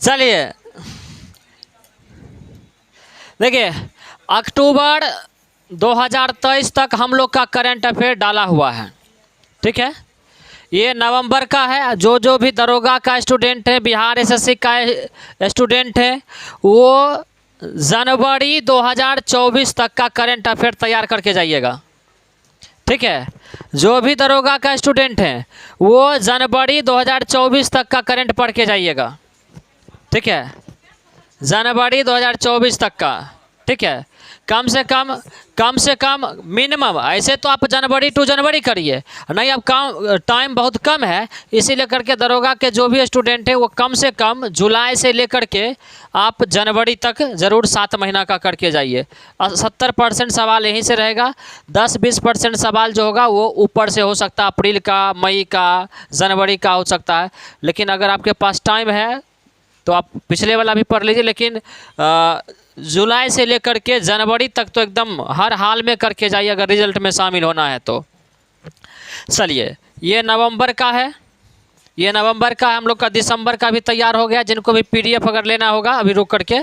चलिए देखिए, अक्टूबर 2023 तक हम लोग का करंट अफेयर डाला हुआ है, ठीक है। ये नवंबर का है। जो जो भी दरोगा का स्टूडेंट है, बिहार एसएससी का स्टूडेंट है, वो जनवरी 2024 तक का करंट अफेयर तैयार करके जाइएगा, ठीक है। जो भी दरोगा का स्टूडेंट है वो जनवरी 2024 तक का करंट पढ़ के जाइएगा, ठीक है। जनवरी 2024 तक का, ठीक है। कम से कम मिनिमम, ऐसे तो आप जनवरी टू जनवरी करिए, नहीं अब कम टाइम बहुत कम है, इसीलिए करके दरोगा के जो भी स्टूडेंट है वो कम से कम जुलाई से लेकर के आप जनवरी तक ज़रूर 7 महीना का करके जाइए। 70% सवाल यहीं से रहेगा, 10-20% सवाल जो होगा वो ऊपर से हो सकता है, अप्रैल का, मई का, जनवरी का हो सकता है। लेकिन अगर आपके पास टाइम है तो आप पिछले वाला भी पढ़ लीजिए, लेकिन जुलाई से लेकर के जनवरी तक तो एकदम हर हाल में करके जाइए अगर रिजल्ट में शामिल होना है तो। चलिए, ये नवंबर का है, ये नवंबर का है। हम लोग का दिसंबर का भी तैयार हो गया। जिनको भी पीडीएफ अगर लेना होगा अभी रुक करके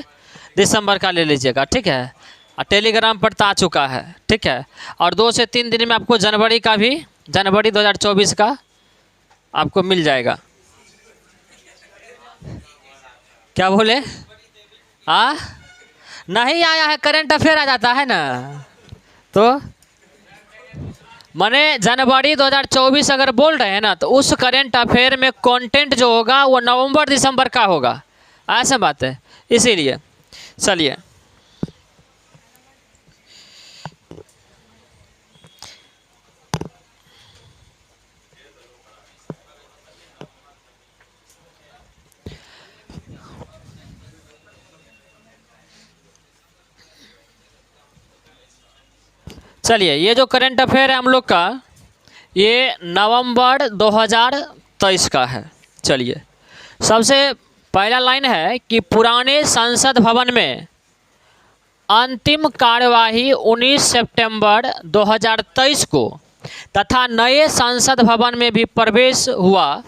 दिसंबर का ले लीजिएगा, ठीक है। और टेलीग्राम पर तो आ चुका है, ठीक है। और 2 से 3 दिन में आपको जनवरी का भी, जनवरी 2024 का आपको मिल जाएगा। क्या बोले? नहीं आया है, करंट अफेयर आ जाता है ना, तो माने जनवरी 2024 अगर बोल रहे हैं ना तो उस करंट अफेयर में कंटेंट जो होगा वो नवंबर दिसंबर का होगा, ऐसा बात है, इसीलिए। चलिए चलिए, ये जो करंट अफेयर है हम लोग का, ये नवंबर 2023 का है। चलिए, सबसे पहला लाइन है कि पुराने संसद भवन में अंतिम कार्यवाही 19 सितंबर 2023 को तथा नए संसद भवन में भी प्रवेश हुआ।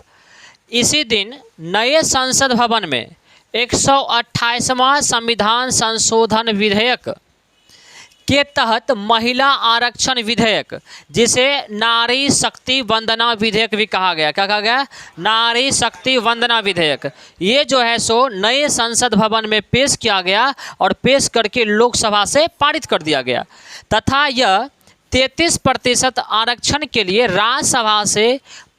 इसी दिन नए संसद भवन में 128वां संविधान संशोधन विधेयक के तहत महिला आरक्षण विधेयक, जिसे नारी शक्ति वंदना विधेयक भी कहा गया, क्या कहा गया? नारी शक्ति वंदना विधेयक। ये जो है सो नए संसद भवन में पेश किया गया और पेश करके लोकसभा से पारित कर दिया गया तथा यह 33% आरक्षण के लिए राज्यसभा से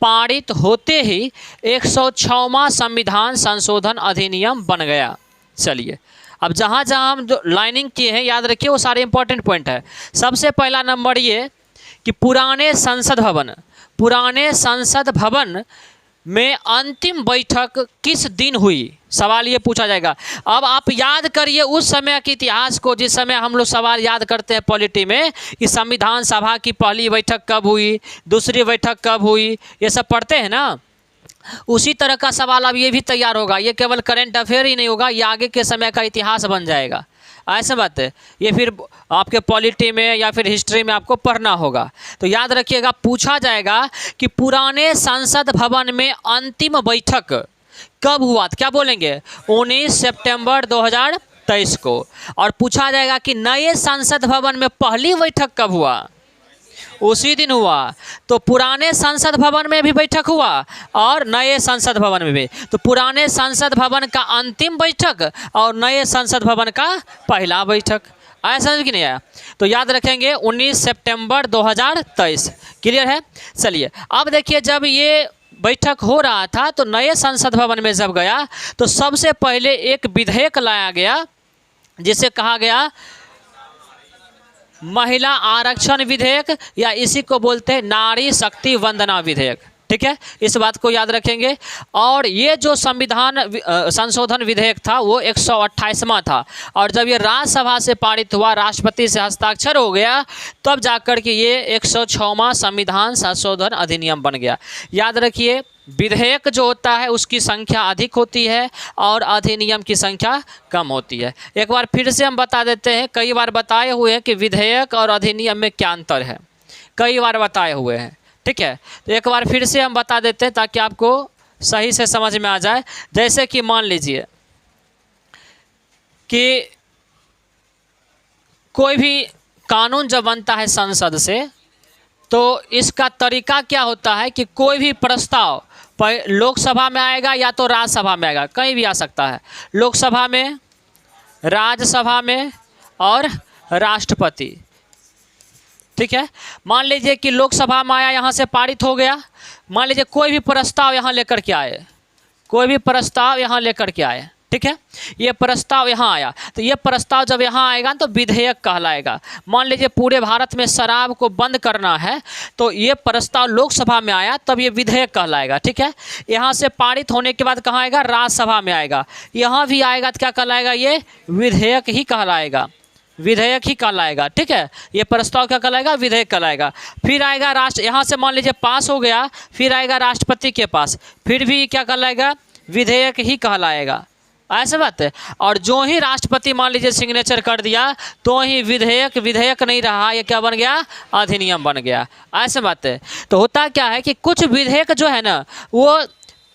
पारित होते ही 106वां संविधान संशोधन अधिनियम बन गया। चलिए, अब जहाँ जहाँ हम जो लाइनिंग किए हैं याद रखिए, वो सारे इंपॉर्टेंट पॉइंट है। सबसे पहला नंबर ये कि पुराने संसद भवन में अंतिम बैठक किस दिन हुई, सवाल ये पूछा जाएगा। अब आप याद करिए उस समय के इतिहास को, जिस समय हम लोग सवाल याद करते हैं पॉलिटी में कि संविधान सभा की पहली बैठक कब हुई, दूसरी बैठक कब हुई, ये सब पढ़ते हैं ना। उसी तरह का सवाल अब ये भी तैयार होगा। ये केवल करंट अफेयर ही नहीं होगा, ये आगे के समय का इतिहास बन जाएगा, ऐसा बात है। ये फिर आपके पॉलिटी में या फिर हिस्ट्री में आपको पढ़ना होगा। तो याद रखिएगा, पूछा जाएगा कि पुराने संसद भवन में अंतिम बैठक कब हुआ, क्या बोलेंगे? 19 सितंबर 2023 को। और पूछा जाएगा कि नए संसद भवन में पहली बैठक कब हुआ, उसी दिन हुआ। तो पुराने संसद भवन में भी बैठक हुआ और नए संसद भवन में भी। तो पुराने संसद भवन का अंतिम बैठक और नए संसद भवन का पहला बैठक, आया समझ कि नहीं आया? तो याद रखेंगे 19 सितंबर 2023। क्लियर है? चलिए, अब देखिए, जब ये बैठक हो रहा था तो नए संसद भवन में जब गया तो सबसे पहले एक विधेयक लाया गया जिसे कहा गया महिला आरक्षण विधेयक, या इसी को बोलते हैं नारी शक्ति वंदना विधेयक, ठीक है। इस बात को याद रखेंगे। और ये जो संविधान संशोधन विधेयक था वो 128वां था, और जब ये राज्यसभा से पारित हुआ, राष्ट्रपति से हस्ताक्षर हो गया, तब जाकर के ये 106वां संविधान संशोधन अधिनियम बन गया। याद रखिए, विधेयक जो होता है उसकी संख्या अधिक होती है और अधिनियम की संख्या कम होती है। एक बार फिर से हम बता देते हैं, कई बार बताए हुए हैं कि विधेयक और अधिनियम में क्या अंतर है, कई बार बताए हुए हैं, ठीक है। तो एक बार फिर से हम बता देते हैं ताकि आपको सही से समझ में आ जाए। जैसे कि मान लीजिए कि कोई भी कानून जब बनता है संसद से, तो इसका तरीका क्या होता है कि कोई भी प्रस्ताव लोकसभा में आएगा या तो राज्यसभा में आएगा, कहीं भी आ सकता है, लोकसभा में, राज्यसभा में और राष्ट्रपति। ठीक है, मान लीजिए कि लोकसभा में आया, यहाँ से पारित हो गया। मान लीजिए कोई भी प्रस्ताव यहाँ लेकर के आए, कोई भी प्रस्ताव यहाँ लेकर के आए, ठीक है, ये प्रस्ताव यहाँ आया, तो ये प्रस्ताव जब यहाँ आएगा तो विधेयक कहलाएगा। मान लीजिए पूरे भारत में शराब को बंद करना है, तो ये प्रस्ताव लोकसभा में आया, तब ये विधेयक कहलाएगा। ठीक है, यहाँ से पारित होने के बाद कहाँ आएगा, राज्यसभा में आएगा, यहाँ भी आएगा तो क्या कहलाएगा, ये विधेयक ही कहलाएगा, विधेयक ही कहलाएगा। ठीक है, ये प्रस्ताव क्या कहलाएगा, विधेयक कहलाएगा। फिर आएगा राष्ट्र, यहाँ से मान लीजिए पास हो गया, फिर आएगा राष्ट्रपति के पास, फिर भी क्या कहलाएगा, विधेयक ही कहलाएगा। ऐसे बात है। और जो ही राष्ट्रपति मान लीजिए सिग्नेचर कर दिया, तो ही विधेयक नहीं रहा, ये क्या बन गया, अधिनियम बन गया। ऐसे बात है। तो होता क्या है कि कुछ विधेयक जो है ना, वो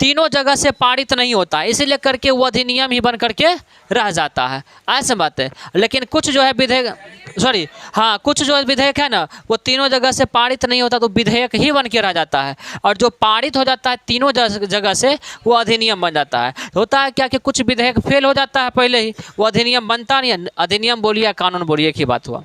तीनों जगह से पारित नहीं होता है, इसीलिए करके वो अधिनियम ही बन करके रह जाता है। ऐसे बात है। लेकिन कुछ जो है कुछ जो विधेयक है ना, वो तीनों जगह से पारित नहीं होता, तो विधेयक ही बन के रह जाता है। और जो पारित हो जाता है तीनों जगह से, वो अधिनियम बन जाता है। होता है क्या कि कुछ विधेयक फेल हो जाता है पहले ही, वो अधिनियम बनता नहीं है। अधिनियम बोलिए या कानून बोलिए, एक ही बात हुआ।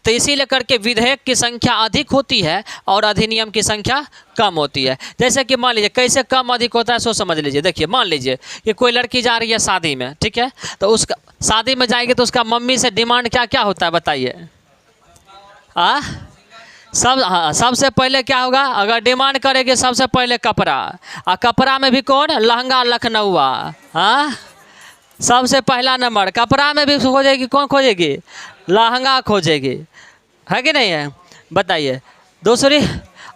तो इसीलिए करके विधेयक की संख्या अधिक होती है और अधिनियम की संख्या कम होती है। जैसे कि मान लीजिए कैसे कम अधिक होता है, सो समझ लीजिए। देखिए, मान लीजिए कि कोई लड़की जा रही है शादी में, ठीक है, तो उसका शादी में जाएगी तो उसका मम्मी से डिमांड क्या क्या होता है, बताइए। सबसे पहले क्या होगा, अगर डिमांड करेगी सबसे पहले कपड़ा, और कपड़ा में भी कौन, लहंगा लखनऊआ। सबसे पहला नंबर कपड़ा में भी खोजेगी, कौन खोजेगी, लहंगा खोजेगी, है कि नहीं है, बताइए। दूसरी,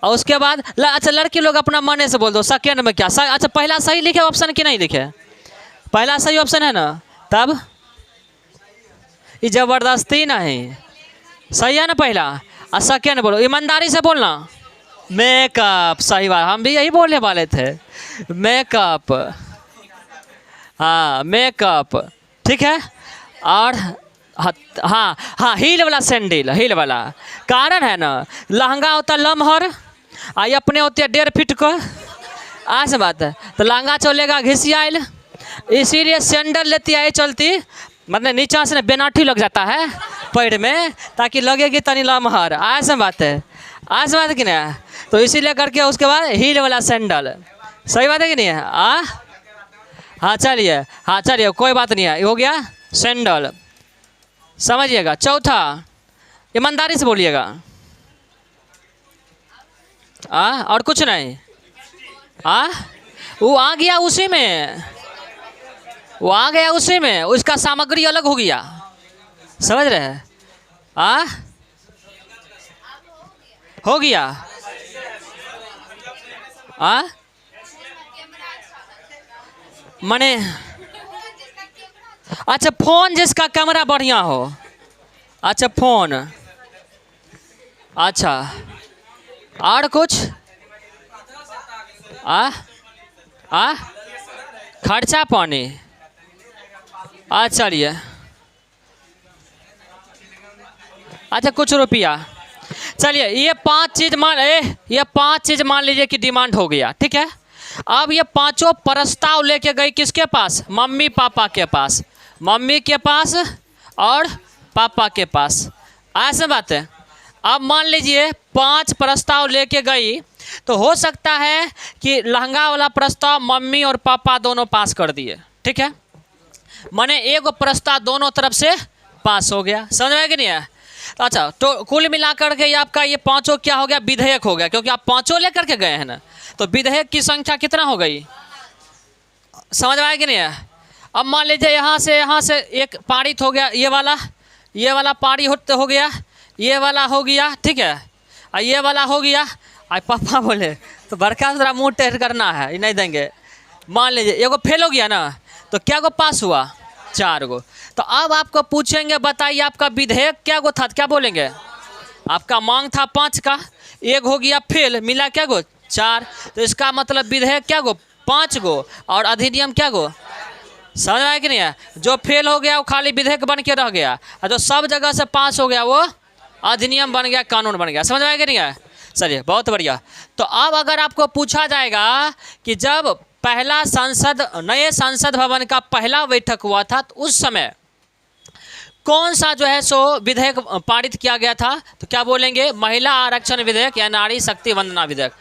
और उसके बाद अच्छा, लड़की लोग अपना मन से बोल दो सेकेंड में क्या, अच्छा पहला सही लिखे ऑप्शन कि नहीं लिखे, पहला सही ऑप्शन है ना, तब ये जबरदस्ती नहीं, सही है ना पहला। और सेकेंड बोलो, ईमानदारी से बोलना, मेकअप, सही बात, हम भी यही बोलने वाले थे, मेकअप, हाँ मेकअप, ठीक है। और हाँ हील वाला सैंडल, हील वाला, कारण है ना, लहंगा होता लमहर, आई अपने होते 1.5 फीट को, ऐसे बात है, तो लहंगा चलेगा घिसियाल, इसीलिए सैंडल लेती है चलती, मतलब नीचा से ना बेनाठी लग जाता है पैर में, ताकि लगेगी तनी लमहर, ऐसे बात है, ऐसे बात है कि नहीं। तो इसीलिए करके उसके बाद हील वाला सैंडल, सही बात है कि नहीं है। हाँ चलिए कोई बात नहीं है, हो गया सैंडल, समझिएगा। चौथा, ईमानदारी से बोलिएगा, और कुछ नहीं, वो आ गया उसी में, वो आ गया उसी में, उसका सामग्री अलग हो गया, समझ रहे हैं, हो गया, मने अच्छा, फोन जिसका कैमरा बढ़िया हो, अच्छा फोन, अच्छा, और कुछ, खर्चा पानी, चलिए, अच्छा कुछ रुपया, चलिए ये 5 चीज़ मान लीजिए कि डिमांड हो गया, ठीक है। अब ये 5 प्रस्ताव लेके गई किसके पास, मम्मी पापा के पास, मम्मी के पास और पापा के पास, ऐसे बात है। अब मान लीजिए 5 प्रस्ताव लेके गई, तो हो सकता है कि लहंगा वाला प्रस्ताव मम्मी और पापा दोनों पास कर दिए, ठीक है, माने एक प्रस्ताव दोनों तरफ से पास हो गया, समझ में कि नहीं है। अच्छा, तो कुल मिलाकर के आपका ये 5 क्या हो गया, विधेयक हो गया, क्योंकि आप 5 लेकर के गए हैं ना, तो विधेयक की संख्या कितना हो गई, समझ में आया कि नहीं है। अब मान लीजिए यहाँ से एक पारित हो गया, ये वाला पारित हो गया, ये वाला हो गया, ठीक है, और ये वाला हो गया। आज पापा बोले तो बड़का से मुँह टेढ़ करना है, ये नहीं देंगे। मान लीजिए एगो फेल हो गया ना, तो क्या गो पास हुआ, 4 गो। तो अब आपको पूछेंगे, बताइए आपका विधेयक क्या गो था, क्या बोलेंगे, आपका मांग था 5 का, एक हो गया फेल, मिला क्या गो 4, तो इसका मतलब विधेयक क्या गो 5 गो, और अधिनियम क्या गो समझ में आया कि नहीं है? जो फेल हो गया वो खाली विधेयक बन के रह गया, और जो सब जगह से पास हो गया वो अधिनियम बन गया, कानून बन गया। समझ में आया कि नहीं है? चलिए बहुत बढ़िया। तो अब अगर आपको पूछा जाएगा कि जब पहला नए संसद भवन का पहला बैठक हुआ था तो उस समय कौन सा जो है सो विधेयक पारित किया गया था, तो क्या बोलेंगे? महिला आरक्षण विधेयक या नारी शक्ति वंदना विधेयक।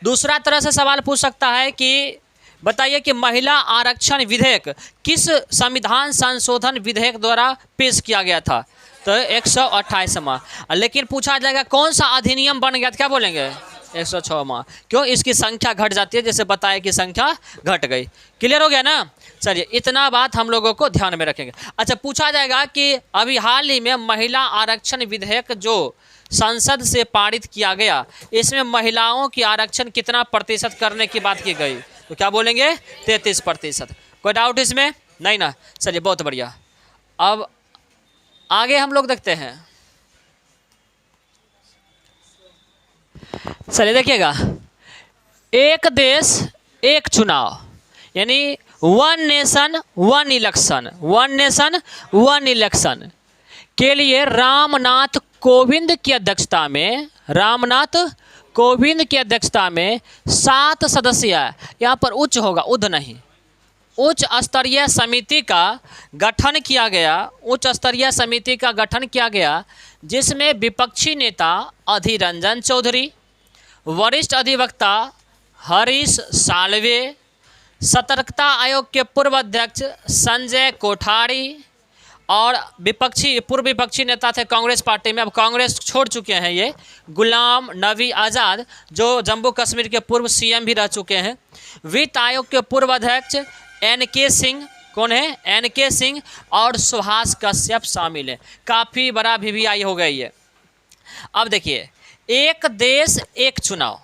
दूसरा तरह से सवाल पूछ सकता है कि बताइए कि महिला आरक्षण विधेयक किस संविधान संशोधन विधेयक द्वारा पेश किया गया था, तो 128वां। लेकिन पूछा जाएगा कौन सा अधिनियम बन गया, तो क्या बोलेंगे? 106वां। क्यों? इसकी संख्या घट जाती है, जैसे बताया कि संख्या घट गई। क्लियर हो गया ना? चलिए इतना बात हम लोगों को ध्यान में रखेंगे। अच्छा, पूछा जाएगा कि अभी हाल ही में महिला आरक्षण विधेयक जो संसद से पारित किया गया, इसमें महिलाओं की आरक्षण कितना प्रतिशत करने की बात की गई, तो क्या बोलेंगे? 33%। कोई डाउट इसमें? नहीं ना? चलिए बहुत बढ़िया। अब आगे हम लोग देखते हैं। चलिए देखिएगा, एक देश एक चुनाव, यानी one nation one election, one nation one election के लिए रामनाथ कोविंद की अध्यक्षता में 7 सदस्यीय, यहाँ पर उच्च होगा, उच्च नहीं, उच्च स्तरीय समिति का गठन किया गया, जिसमें विपक्षी नेता अधीर रंजन चौधरी, वरिष्ठ अधिवक्ता हरीश साल्वे, सतर्कता आयोग के पूर्व अध्यक्ष संजय कोठारी और पूर्व विपक्षी नेता थे कांग्रेस पार्टी में, अब कांग्रेस छोड़ चुके हैं ये, गुलाम नबी आज़ाद जो जम्मू कश्मीर के पूर्व सीएम भी रह चुके हैं, वित्त आयोग के पूर्व अध्यक्ष एन.के. सिंह, कौन है? एन.के. सिंह, और सुभाष कश्यप शामिल है। काफ़ी बड़ा वीवीआई हो गई है। अब देखिए, एक देश एक चुनाव,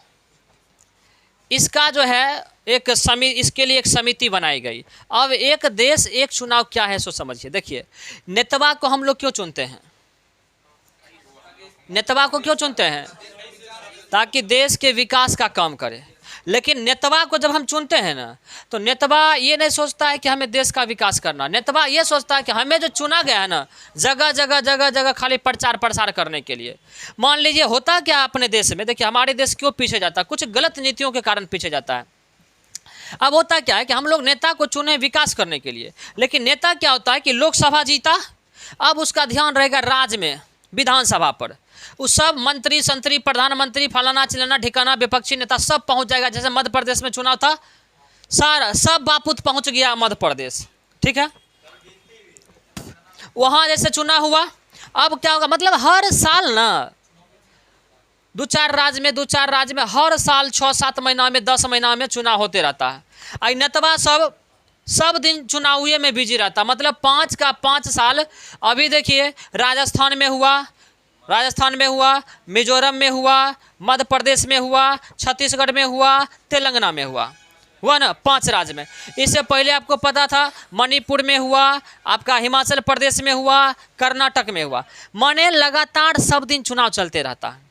इसका जो है इसके लिए एक समिति बनाई गई। अब एक देश एक चुनाव क्या है सो समझिए। देखिए, नेतवा को हम लोग क्यों चुनते हैं? नेतवा को क्यों चुनते हैं? ताकि देश के विकास का काम करे। लेकिन नेतवा को जब हम चुनते हैं ना, तो नेतवा ये नहीं सोचता है कि हमें देश का विकास करना, नेतवा ये सोचता है कि हमें जो चुना गया है ना, जगह जगह खाली प्रचार प्रसार करने के लिए। मान लीजिए होता क्या अपने देश में, देखिए हमारे देश क्यों पीछे जाता है? कुछ गलत नीतियों के कारण पीछे जाता है। अब होता क्या है कि हम लोग नेता को चुने विकास करने के लिए, लेकिन नेता क्या होता है कि लोकसभा जीता, अब उसका ध्यान रहेगा राज्य में विधानसभा पर, उस सब मंत्री संतरी प्रधानमंत्री फलाना चिलाना ठिकाना विपक्षी नेता सब पहुंच जाएगा। जैसे मध्य प्रदेश में चुनाव था, सारा सब बापूत पहुंच गया मध्य प्रदेश, ठीक है, वहां जैसे चुनाव हुआ। अब क्या होगा, मतलब हर साल ना दो चार राज्य में हर साल 6-7 महीना में 10 महीना में चुनाव होते रहता है। आई नेतवा सब दिन चुनावी में बिजी रहता, मतलब 5 का 5 साल। अभी देखिए राजस्थान में हुआ, मिजोरम में हुआ, मध्य प्रदेश में हुआ, छत्तीसगढ़ में हुआ, तेलंगाना में हुआ ना, 5 राज्य में। इससे पहले आपको पता था मणिपुर में हुआ, आपका हिमाचल प्रदेश में हुआ, कर्नाटक में हुआ, माने लगातार सब दिन चुनाव चलते रहता है।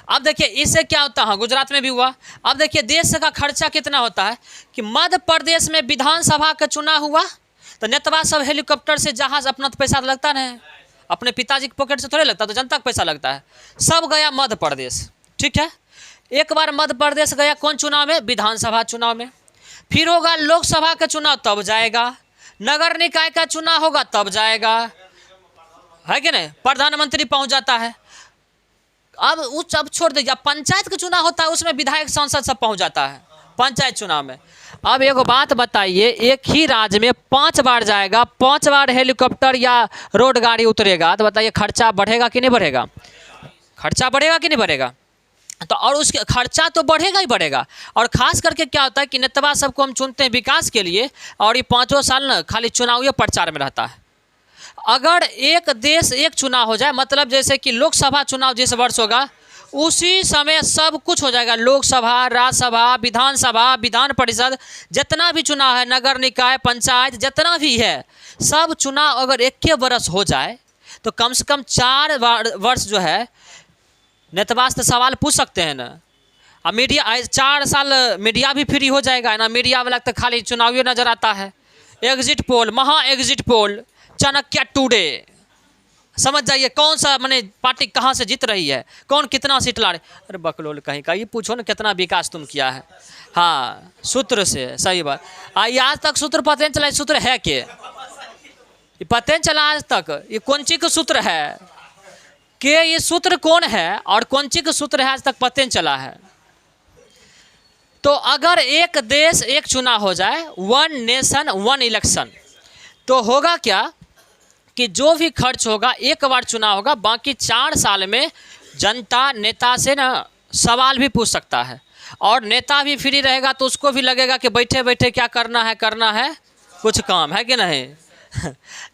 अब देखिए इससे क्या होता है, गुजरात में भी हुआ। अब देखिए देश का खर्चा कितना होता है कि मध्य प्रदेश में विधानसभा का चुनाव हुआ तो नेतवा सब हेलीकॉप्टर से जहाज, अपना तो पैसा लगता नहीं, अपने पिताजी के पॉकेट से थोड़े लगता, तो जनता का पैसा लगता है। सब गया मध्य प्रदेश, ठीक है। एक बार मध्य प्रदेश गया कौन चुनाव में? विधानसभा चुनाव में। फिर होगा लोकसभा का चुनाव, तब जाएगा। नगर निकाय का चुनाव होगा तब जाएगा, है कि नहीं? प्रधानमंत्री पहुंच जाता है। अब छोड़ दीजिए, पंचायत का चुनाव होता है, उसमें विधायक सांसद सब पहुंच जाता है पंचायत चुनाव में। अब एक बात बताइए, एक ही राज्य में 5 बार जाएगा, 5 बार हेलीकॉप्टर या रोड गाड़ी उतरेगा, तो बताइए खर्चा बढ़ेगा कि नहीं बढ़ेगा? खर्चा बढ़ेगा कि नहीं बढ़ेगा? तो और उसके खर्चा तो बढ़ेगा ही बढ़ेगा। और खास करके क्या होता है कि नेतवा सबको हम चुनते हैं विकास के लिए, और ये 5 साल ना खाली चुनावी प्रचार में रहता है। अगर एक देश एक चुनाव हो जाए, मतलब जैसे कि लोकसभा चुनाव जिस वर्ष होगा उसी समय सब कुछ हो जाएगा। लोकसभा, राज्यसभा, विधानसभा, विधान परिषद, जितना भी चुनाव है, नगर निकाय, पंचायत, जितना भी है, सब चुनाव अगर एक के वर्ष हो जाए तो कम से कम 4 वर्ष जो है नेतवा से सवाल पूछ सकते हैं ना। अब मीडिया 4 साल मीडिया भी फ्री हो जाएगा ना, मीडिया वाला तो खाली चुनावी नज़र आता है, एग्जिट पोल, महा एग्जिट पोल, चाणक्य टुडे। समझ जाइए कौन सा माने पार्टी कहाँ से जीत रही है, कौन कितना सीट ला रहे। अरे बकलोल कहीं का, ये पूछो ना कितना विकास तुम किया है। हाँ सूत्र से, सही बात। आज तक सूत्र पता नहीं चला, सूत्र है के, ये पता नहीं चला आज तक ये कौन चीज का सूत्र है, कि ये सूत्र कौन है और कौन चीज का सूत्र है, आज तक पता नहीं चला है। तो अगर एक देश एक चुनाव हो जाए, वन नेशन वन इलेक्शन, तो होगा क्या कि जो भी खर्च होगा, एक बार चुनाव होगा, बाकी 4 साल में जनता नेता से ना सवाल भी पूछ सकता है, और नेता भी फ्री रहेगा तो उसको भी लगेगा कि बैठे बैठे क्या करना है कुछ काम है कि नहीं।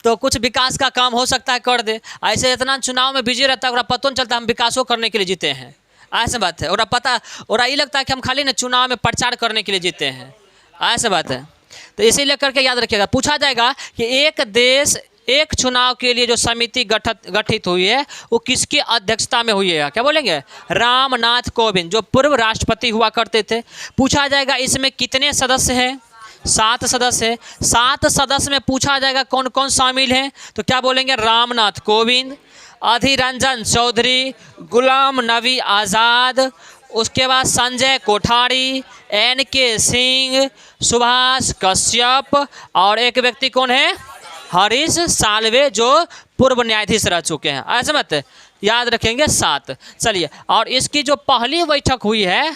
तो कुछ विकास का काम हो सकता है कर दे। ऐसे इतना चुनाव में बिजी रहता है, पता नहीं चलता हम विकासों करने के लिए जीते हैं, ऐसा बात है। और पता और ये लगता है कि हम खाली ना चुनाव में प्रचार करने के लिए जीते हैं, ऐसा बात है। तो इसीलिए करके याद रखिएगा, पूछा जाएगा कि एक देश एक चुनाव के लिए जो समिति गठित हुई है वो किसकी अध्यक्षता में हुई है, क्या बोलेंगे, रामनाथ कोविंद, जो पूर्व राष्ट्रपति हुआ करते थे। पूछा जाएगा इसमें कितने सदस्य हैं, 7 सदस्य है। 7 सदस्य में पूछा जाएगा कौन कौन शामिल हैं, तो क्या बोलेंगे, रामनाथ कोविंद, अधीर रंजन चौधरी, गुलाम नबी आज़ाद, उसके बाद संजय कोठारी, NK सिंह, सुभाष कश्यप, और एक व्यक्ति कौन है, हरीश साल्वे, जो पूर्व न्यायाधीश रह चुके हैं। ऐसा मत याद रखेंगे 7। चलिए, और इसकी जो पहली बैठक हुई है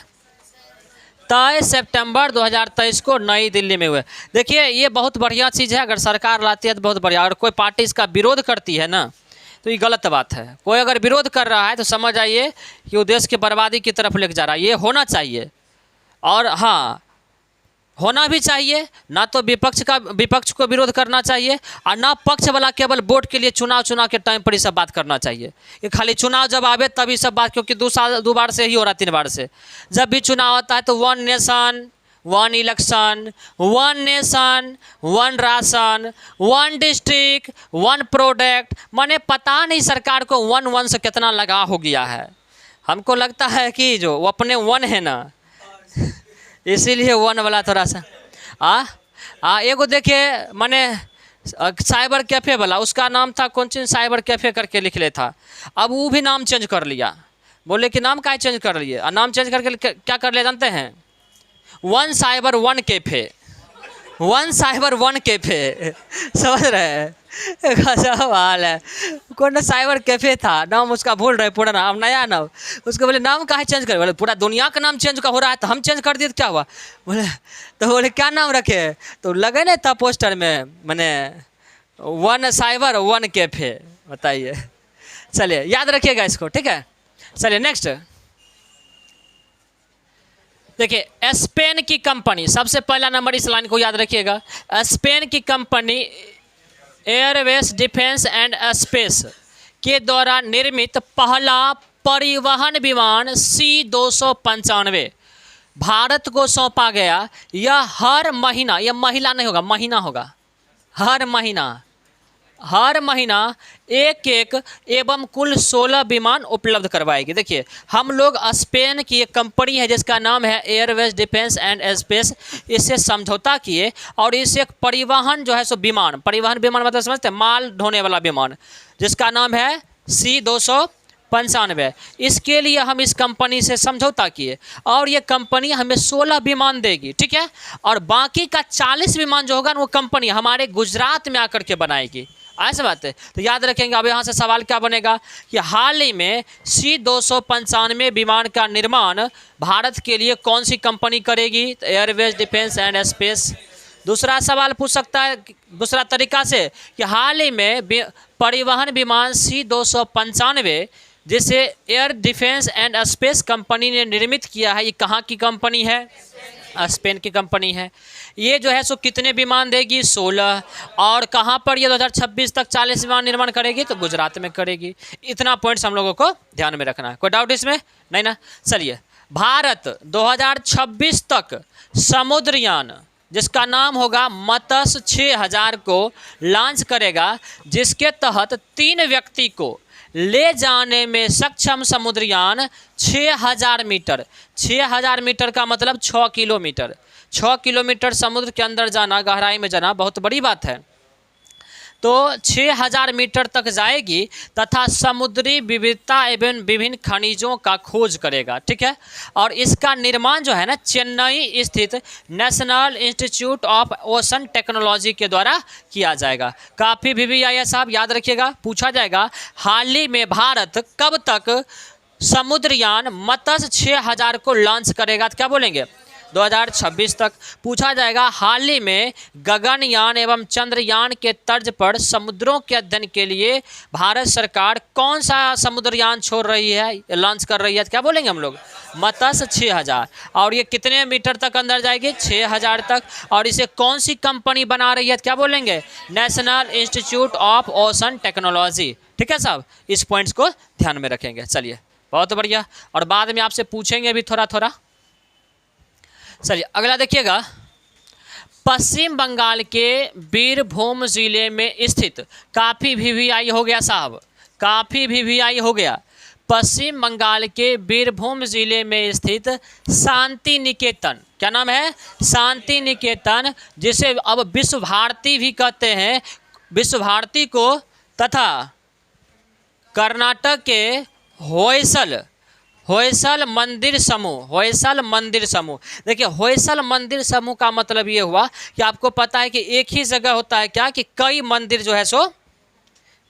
23 सितंबर 2023 को नई दिल्ली में हुए। देखिए ये बहुत बढ़िया चीज़ है, अगर सरकार लाती है तो बहुत बढ़िया। अगर कोई पार्टी इसका विरोध करती है ना तो ये गलत बात है। कोई अगर विरोध कर रहा है तो समझ आइए कि वो देश की बर्बादी की तरफ लेकर जा रहा है। ये होना चाहिए, और हाँ होना भी चाहिए। ना तो विपक्ष को विरोध करना चाहिए, और ना पक्ष वाला केवल वोट के लिए चुनाव के टाइम पर ही सब बात करना चाहिए। ये खाली चुनाव जब आवे तभी सब बात, क्योंकि 2 बार से ही हो रहा, 3 बार से जब भी चुनाव आता है तो one nation one election, one nation one ration, one district one product, माने पता नहीं सरकार को वन से कितना लगा हो गया है। हमको लगता है कि जो वो अपने वन है ना इसीलिए वन वाला थोड़ा सा एगो देखिए माने साइबर कैफ़े वाला, उसका नाम था कौन सी साइबर कैफ़े करके लिख ले था, अब वो भी नाम चेंज कर लिया। बोले कि नाम काहे चेंज कर लिए, और नाम चेंज करके क्या कर लिया जानते हैं, one cyber one cafe, one cyber one cafe, समझ रहे हैं, गजब हाल है। कौन साइबर कैफ़े था नाम उसका, भूल रहे पूरा नाम, नया नाम। उसको बोले नाम काहे चेंज करे, बोले पूरा दुनिया का नाम चेंज का हो रहा है तो हम चेंज कर दिए तो क्या हुआ, बोले क्या नाम रखे, तो लगे नहीं था पोस्टर में मैंने वन साइबर वन कैफ़े, बताइए। चलिए याद रखिएगा इसको, ठीक है। चलिए नेक्स्ट देखिए, स्पेन की कंपनी, सबसे पहला नंबर इस लाइन को याद रखिएगा। स्पेन की company Airways defence and space के द्वारा निर्मित पहला परिवहन विमान C-295 भारत को सौंपा गया। यह हर महीना, यह महिला नहीं होगा, महीना होगा, हर महीना एक एवं कुल 16 विमान उपलब्ध करवाएगी। देखिए हम लोग स्पेन की एक कंपनी है जिसका नाम है एयरवेज डिफेंस एंड स्पेस, इससे समझौता किए और इसे एक परिवहन जो है सो विमान, परिवहन विमान मतलब समझते हैं, माल ढोने वाला विमान, जिसका नाम है C-295। इसके लिए हम इस कंपनी से समझौता किए और ये कंपनी हमें 16 विमान देगी, ठीक है। और बाकी का 40 विमान जो होगा वो कंपनी हमारे गुजरात में आकर के बनाएगी, ऐसा बात है। तो याद रखेंगे। अब यहाँ से सवाल क्या बनेगा कि हाल ही में C-295 विमान का निर्माण भारत के लिए कौन सी कंपनी करेगी, तो एयरवेज डिफेंस एंड स्पेस। दूसरा सवाल पूछ सकता है दूसरा तरीका से कि हाल ही में परिवहन विमान C-295 जिसे air defence and space company ने निर्मित किया है, ये कहाँ की कंपनी है, स्पेन की कंपनी है। ये जो है सो कितने विमान देगी, 16। और कहाँ पर ये 2026 तक 40 विमान निर्माण करेगी, तो गुजरात में करेगी। इतना पॉइंट्स हम लोगों को ध्यान में रखना है। कोई डाउट इसमें नहीं ना। चलिए, भारत 2026 तक समुद्रयान जिसका नाम होगा मत्स्य 6000 को लॉन्च करेगा, जिसके तहत 3 व्यक्ति को ले जाने में सक्षम समुद्रयान 6000 मीटर, 6000 मीटर का मतलब 6 किलोमीटर, 6 किलोमीटर समुद्र के अंदर जाना, गहराई में जाना बहुत बड़ी बात है। तो 6000 मीटर तक जाएगी तथा समुद्री विविधता एवं विभिन्न खनिजों का खोज करेगा। ठीक है, और इसका निर्माण जो है ना चेन्नई स्थित national institute of ocean technology के द्वारा किया जाएगा। काफ़ी VVIS साहब याद रखिएगा, पूछा जाएगा हाल ही में भारत कब तक समुद्रयान मत्स्य 6000 को लॉन्च करेगा, तो क्या बोलेंगे 2026 तक। पूछा जाएगा हाल ही में गगनयान एवं चंद्रयान के तर्ज पर समुद्रों के अध्ययन के लिए भारत सरकार कौन सा समुद्रयान छोड़ रही है, लॉन्च कर रही है, तो क्या बोलेंगे हम लोग मत्स्य 6000। और ये कितने मीटर तक अंदर जाएगी 6000 तक, और इसे कौन सी कंपनी बना रही है, तो क्या बोलेंगे national institute of ocean technology. ठीक है साहब, इस पॉइंट्स को ध्यान में रखेंगे। चलिए बहुत बढ़िया, और बाद में आपसे पूछेंगे भी थोड़ा थोड़ा। चलिए अगला देखिएगा, पश्चिम बंगाल के बीरभूम जिले में स्थित, काफ़ी VVI हो गया साहब, काफ़ी VVI हो गया। पश्चिम बंगाल के बीरभूम जिले में स्थित शांति निकेतन, क्या नाम है शांति निकेतन, जिसे अब विश्व भारती भी कहते हैं, विश्व भारती को, तथा कर्नाटक के होयसल मंदिर समूह, होयसल मंदिर समूह। देखिए होयसल मंदिर समूह का मतलब ये हुआ कि आपको पता है कि एक ही जगह होता है क्या कि कई मंदिर जो है सो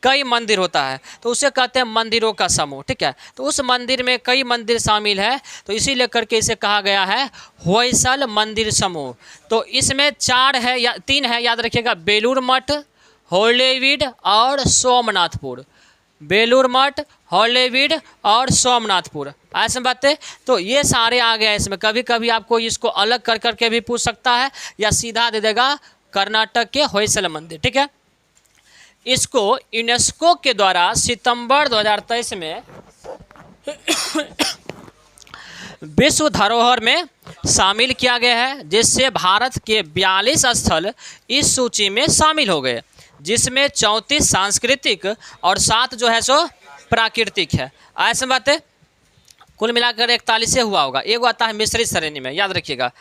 कई मंदिर होता है, तो उसे कहते हैं मंदिरों का समूह। ठीक है, तो उस मंदिर में कई मंदिर शामिल है, तो इसीलिए करके इसे कहा गया है होयसल मंदिर समूह। तो इसमें 4 है या 3 है, याद रखिएगा, बेलूर मठ, हॉलीवुड और सोमनाथपुर। बेलूर मठ, हॉलीवुड और सोमनाथपुर, ऐसे बातें। तो ये सारे आ गए इसमें। कभी कभी आपको इसको अलग कर करके भी पूछ सकता है, या सीधा दे देगा कर्नाटक के होयसल मंदिर। ठीक है, इसको यूनेस्को के द्वारा सितंबर 2023 में विश्व धरोहर में शामिल किया गया है, जिससे भारत के 42 स्थल इस सूची में शामिल हो गए, जिसमें 34 सांस्कृतिक और 7 जो है सो प्राकृतिक है। ऐसे बातें कुल मिलाकर 41 से हुआ होगा। एक आता है मिश्रित श्रेणी में, याद रखिएगा।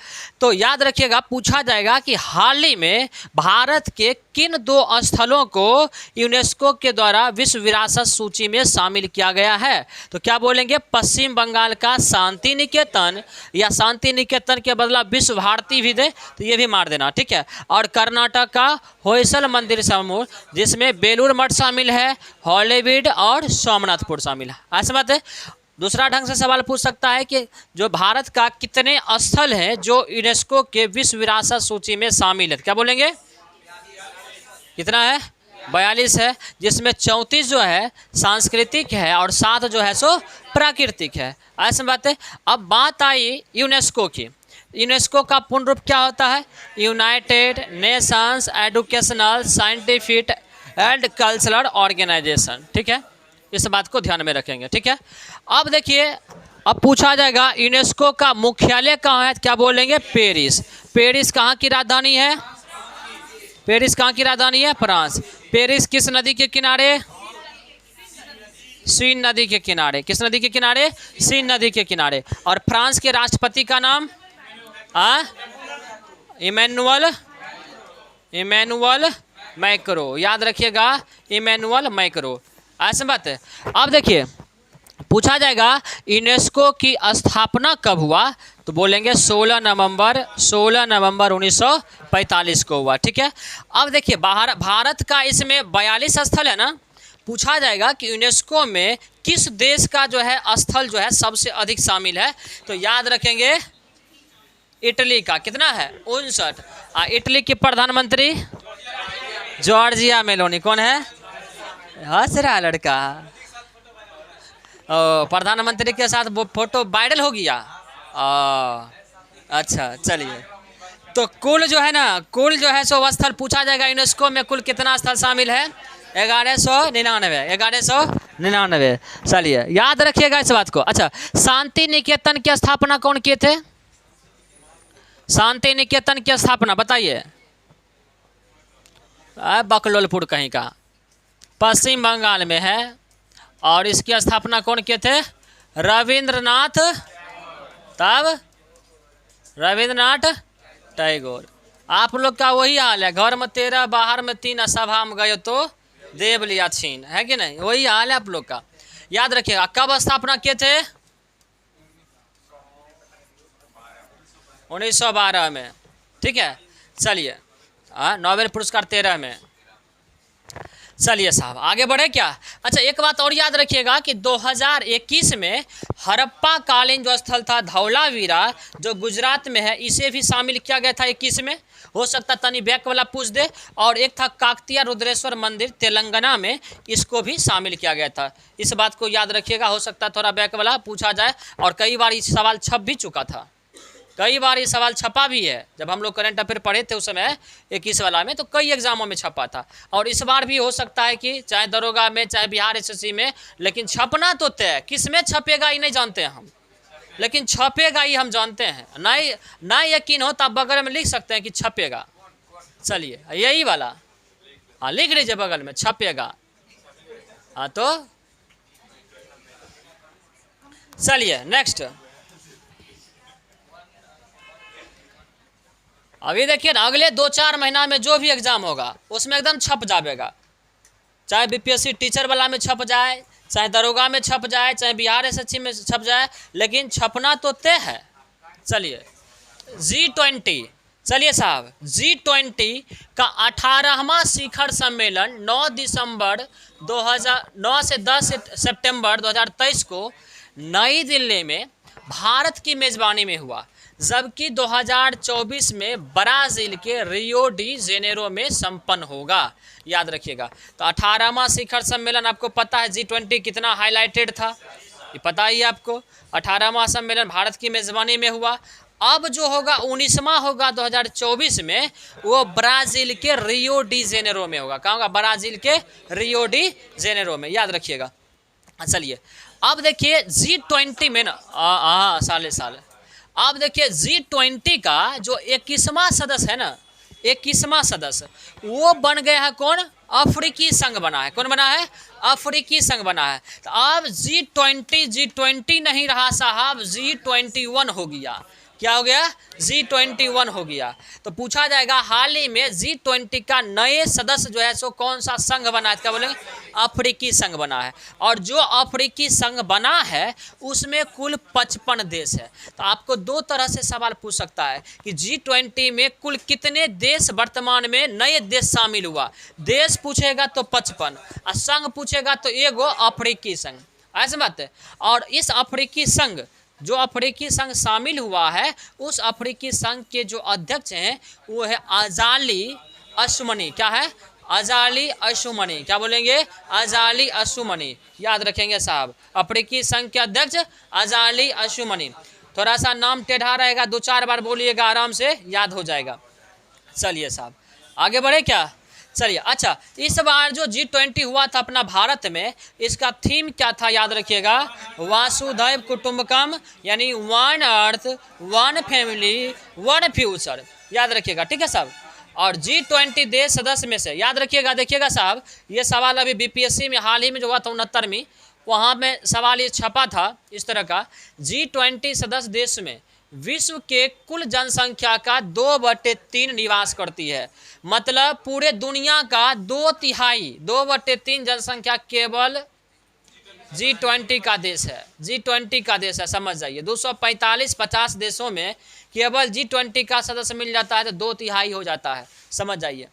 तो याद रखिएगा, पूछा जाएगा कि हाल ही में भारत के किन 2 स्थलों को यूनेस्को के द्वारा विश्व विरासत सूची में शामिल किया गया है, तो क्या बोलेंगे पश्चिम बंगाल का शांति निकेतन, या शांति निकेतन के बदला विश्व भारती भी दे तो ये भी मार देना। ठीक है, और कर्नाटक का होयसल मंदिर समूह, जिसमें बेलूर मठ शामिल है, हॉलीवुड और सोमनाथपुर शामिल है। ऐसे बात है। दूसरा ढंग से सवाल पूछ सकता है कि जो भारत का कितने स्थल हैं जो यूनेस्को के विश्व विरासत सूची में शामिल है, क्या बोलेंगे कितना है 42 है, जिसमें 34 जो है सांस्कृतिक है और 7 जो है सो प्राकृतिक है। ऐसी बात है। अब बात आई यूनेस्को की। यूनेस्को का पूर्ण रूप क्या होता है, United Nations Educational Scientific and Cultural Organization. ठीक है, इस बात को ध्यान में रखेंगे। ठीक है, अब देखिए, अब पूछा जाएगा यूनेस्को का मुख्यालय कहाँ है, क्या बोलेंगे पेरिस। पेरिस कहाँ की राजधानी है, पेरिस कहाँ की राजधानी है फ्रांस। पेरिस किस नदी के किनारे, सीन नदी के किनारे। किस नदी के किनारे, सीन नदी के किनारे। और फ्रांस के राष्ट्रपति का नाम इमैनुअल मैक्रो, याद रखिएगा इमैनुअल मैक्रो। ऐसा बात है। अब देखिए, पूछा जाएगा यूनेस्को की स्थापना कब हुआ, तो बोलेंगे 16 नवंबर 1945 को हुआ। ठीक है, अब देखिए भारत का इसमें 42 स्थल है ना। पूछा जाएगा कि यूनेस्को में किस देश का जो है स्थल जो है सबसे अधिक शामिल है, तो याद रखेंगे इटली का। कितना है 59। इटली के प्रधानमंत्री जॉर्जिया मेलोनी। कौन है, हंस रहा लड़का। प्रधानमंत्री के साथ वो फोटो वायरल हो गया। अच्छा चलिए, तो कुल जो है ना, कुल जो है सो स्थल पूछा जाएगा यूनेस्को में कुल कितना स्थल शामिल है, 1199। चलिए याद रखिएगा इस बात को। अच्छा, शांति निकेतन की स्थापना कौन किए थे, शांति निकेतन की स्थापना बताइए। बकलोलपुर कहीं का, पश्चिम बंगाल में है। और इसकी स्थापना कौन किए थे, रविंद्रनाथ, तब रविंद्रनाथ टैगोर। आप लोग का वही हाल है, घर में 13 बाहर में 3 सभा में गए तो देव लिया छीन, है कि नहीं? वही हाल है आप लोग का। याद रखिएगा कब स्थापना किए थे? 1912 में, ठीक है। चलिए नोबेल पुरस्कार 13 में। चलिए साहब आगे बढ़े क्या? अच्छा एक बात और याद रखिएगा कि 2021 में हड़प्पा कालीन जो स्थल था धौलावीरा जो गुजरात में है, इसे भी शामिल किया गया था 21 में। हो सकता तनी बैक वाला पूछ दे। और एक था काकतीय रुद्रेश्वर मंदिर तेलंगाना में, इसको भी शामिल किया गया था। इस बात को याद रखिएगा, हो सकता थोड़ा बैक वाला पूछा जाए। और कई बार ये सवाल छप भी चुका था, कई बार ये सवाल छपा भी है। जब हम लोग करंट अफेयर पढ़े थे उस समय 21 वाला में, तो कई एग्जामों में छपा था। और इस बार भी हो सकता है कि चाहे दरोगा में चाहे बिहार एसएससी में, लेकिन छपना तो तय, किस में छपेगा ये नहीं जानते हैं हम, लेकिन छपेगा ये हम जानते हैं। ना यकीन हो तो आप बगल में लिख सकते हैं कि छपेगा। चलिए यही वाला, हाँ लिख लीजिए बगल में छपेगा। हाँ तो चलिए नेक्स्ट। अभी देखिए ना, अगले 2-4 महीना में जो भी एग्जाम होगा उसमें एकदम छप जाएगा। चाहे बीपीएससी टीचर वाला में छप जाए, चाहे दरोगा में छप जाए, चाहे बिहार एसएससी में छप जाए, लेकिन छपना तो तय है। चलिए G20, चलिए साहब G20 का 18वां शिखर सम्मेलन 9 दिसंबर 2009 से 10 सितंबर 2023 को नई दिल्ली में भारत की मेज़बानी में हुआ, जबकि 2024 में ब्राज़ील के रियो डी जेनेरो में संपन्न होगा। याद रखिएगा। तो 18वां शिखर सम्मेलन आपको पता है G20 कितना हाईलाइटेड था, ये पता ही है आपको। 18वां सम्मेलन भारत की मेज़बानी में हुआ। अब जो होगा 19वां होगा 2024 में, वो ब्राज़ील के रियो डी जेनेरो में होगा। कहाँ होगा? ब्राज़ील के रियो डी जेनेरो में, याद रखिएगा। चलिए अब देखिए G20 में ना साले अब देखिए G20 का जो 21वां सदस्य है ना, 21वां सदस्य वो बन गया है कौन? अफ्रीकी संघ बना है। कौन बना है? अफ्रीकी संघ बना है। तो अब G20 नहीं रहा साहब, G21 हो गया। क्या हो गया? G21 हो गया। तो पूछा जाएगा हाल ही में G20 का नए सदस्य जो है सो कौन सा संघ बना है? क्या बोलेंगे? अफ्रीकी संघ बना है। और जो अफ्रीकी संघ बना है उसमें कुल 55 देश है। तो आपको 2 तरह से सवाल पूछ सकता है कि G20 में कुल कितने देश वर्तमान में नए देश शामिल हुआ। देश पूछेगा तो 55 और संघ पूछेगा तो एगो अफ्रीकी संघ, ऐसे बात है। और इस अफ्रीकी संघ, जो अफ्रीकी संघ शामिल हुआ है, उस अफ्रीकी संघ के जो अध्यक्ष हैं वो है अज़ाली अस्सुमनी। क्या है? अज़ाली अस्सुमनी। क्या बोलेंगे? अज़ाली अस्सुमनी। याद रखेंगे साहब, अफ्रीकी संघ के अध्यक्ष अज़ाली अस्सुमनी। थोड़ा सा नाम टेढ़ा रहेगा, 2-4 बार बोलिएगा, आराम से याद हो जाएगा। चलिए साहब आगे बढ़े क्या? चलिए अच्छा, इस बार जो G20 हुआ था अपना भारत में, इसका थीम क्या था? याद रखिएगा, वासुधैव कुटुंबकम, यानी 1 अर्थ 1 फैमिली 1 फ्यूचर। याद रखिएगा, ठीक है साहब। और G20 देश सदस्य में से याद रखिएगा, देखिएगा साहब, ये सवाल अभी बीपीएससी में हाल ही में जो हुआ था 69वीं, वहाँ में सवाल ये छपा था इस तरह का। G20 सदस्य देश में विश्व के कुल जनसंख्या का 2/3 निवास करती है। मतलब पूरे दुनिया का 2/3 जनसंख्या केवल G20 का देश है। G20 का देश है, समझ जाइए। 245-50 देशों में केवल G20 का सदस्य मिल जाता है तो 2/3 हो जाता है, समझ जाइए।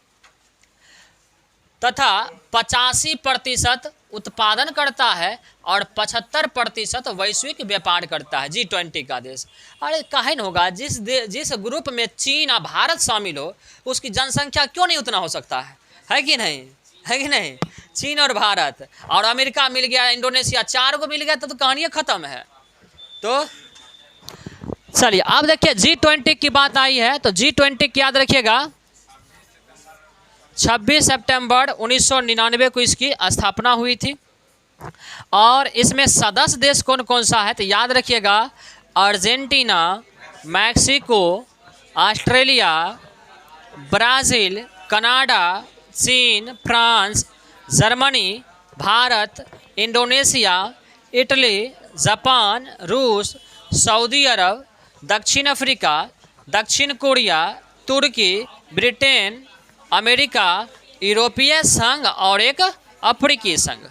तथा 85% उत्पादन करता है और 75% वैश्विक व्यापार करता है G20 का देश। अरे काहे न होगा, जिस ग्रुप में चीन और भारत शामिल हो उसकी जनसंख्या क्यों नहीं उतना हो सकता है कि नहीं? है कि नहीं? चीन और भारत और अमेरिका मिल गया, इंडोनेशिया, 4 को मिल गया तो कहानी खत्म है। तो चलिए अब देखिए G20 की बात आई है तो G20 की याद रखिएगा 26 सितंबर 1999 को इसकी स्थापना हुई थी। और इसमें सदस्य देश कौन कौन सा है? तो याद रखिएगा, Argentina, Mexico, Australia, Brazil, Canada, चीन, France, Germany, Bharat, Indonesia, Italy, Japan, रूस, सऊदी अरब, दक्षिण अफ्रीका, दक्षिण कोरिया, तुर्की, ब्रिटेन, अमेरिका, यूरोपीय संघ और एक अफ्रीकी संघ।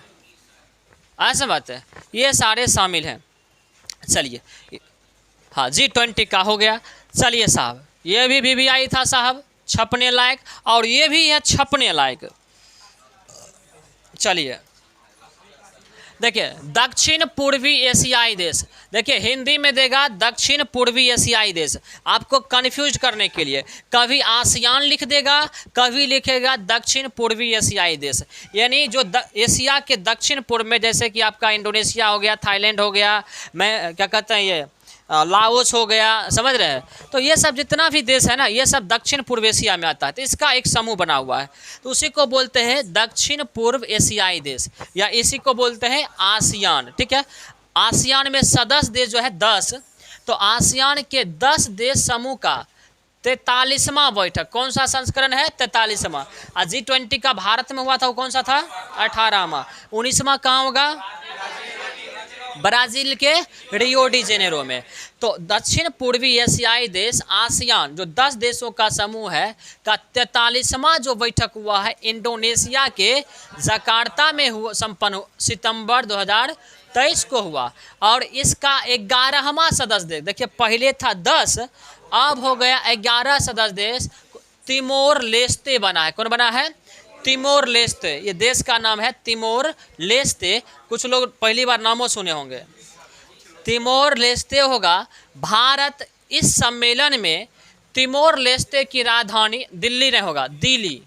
ऐसा बात है, ये सारे शामिल हैं। चलिए, हाँ G20 का हो गया। चलिए साहब, ये भी BBI था साहब, छपने लायक, और ये भी है छपने लायक। चलिए देखिए, दक्षिण पूर्वी एशियाई देश, देखिए हिंदी में देगा दक्षिण पूर्वी एशियाई देश, आपको कंफ्यूज करने के लिए कभी आसियान लिख देगा, कभी लिखेगा दक्षिण पूर्वी एशियाई देश, यानी जो एशिया के दक्षिण पूर्व में, जैसे कि आपका इंडोनेशिया हो गया, थाईलैंड हो गया, मैं क्या कहते हैं ये लाओस हो गया, समझ रहे हैं। तो ये सब जितना भी देश है ना, ये सब दक्षिण पूर्व एशिया में आता है, तो इसका एक समूह बना हुआ है, तो उसी को बोलते हैं दक्षिण पूर्व एशियाई देश, या इसी को बोलते हैं आसियान। ठीक है, आसियान में सदस्य देश जो है 10, तो आसियान के 10 देश समूह का 43वां बैठक, कौन सा संस्करण है? 43वां। और G20 का भारत में हुआ था, वो कौन सा था? 18वां। 19वां कहाँ होगा? ब्राज़ील के रियो डी जेनेरो में। तो दक्षिण पूर्वी एशियाई देश आसियान, जो 10 देशों का समूह है, का 43वां जो बैठक हुआ है इंडोनेशिया के जकार्ता में हुआ, संपन्न सितंबर 2023 को हुआ, और इसका 11वां सदस्य देश, देखिए पहले था 10, अब हो गया 11 सदस्य देश, तिमोर लेस्ते बना है। कौन बना है? Timor Leste. ये देश का नाम है तिमोर लेस्ते, कुछ लोग पहली बार नामों सुने होंगे। तिमोर लेस्ते होगा। भारत इस सम्मेलन में तिमोर लेस्ते की राजधानी दिल्ली नहीं होगा, दिल्ली,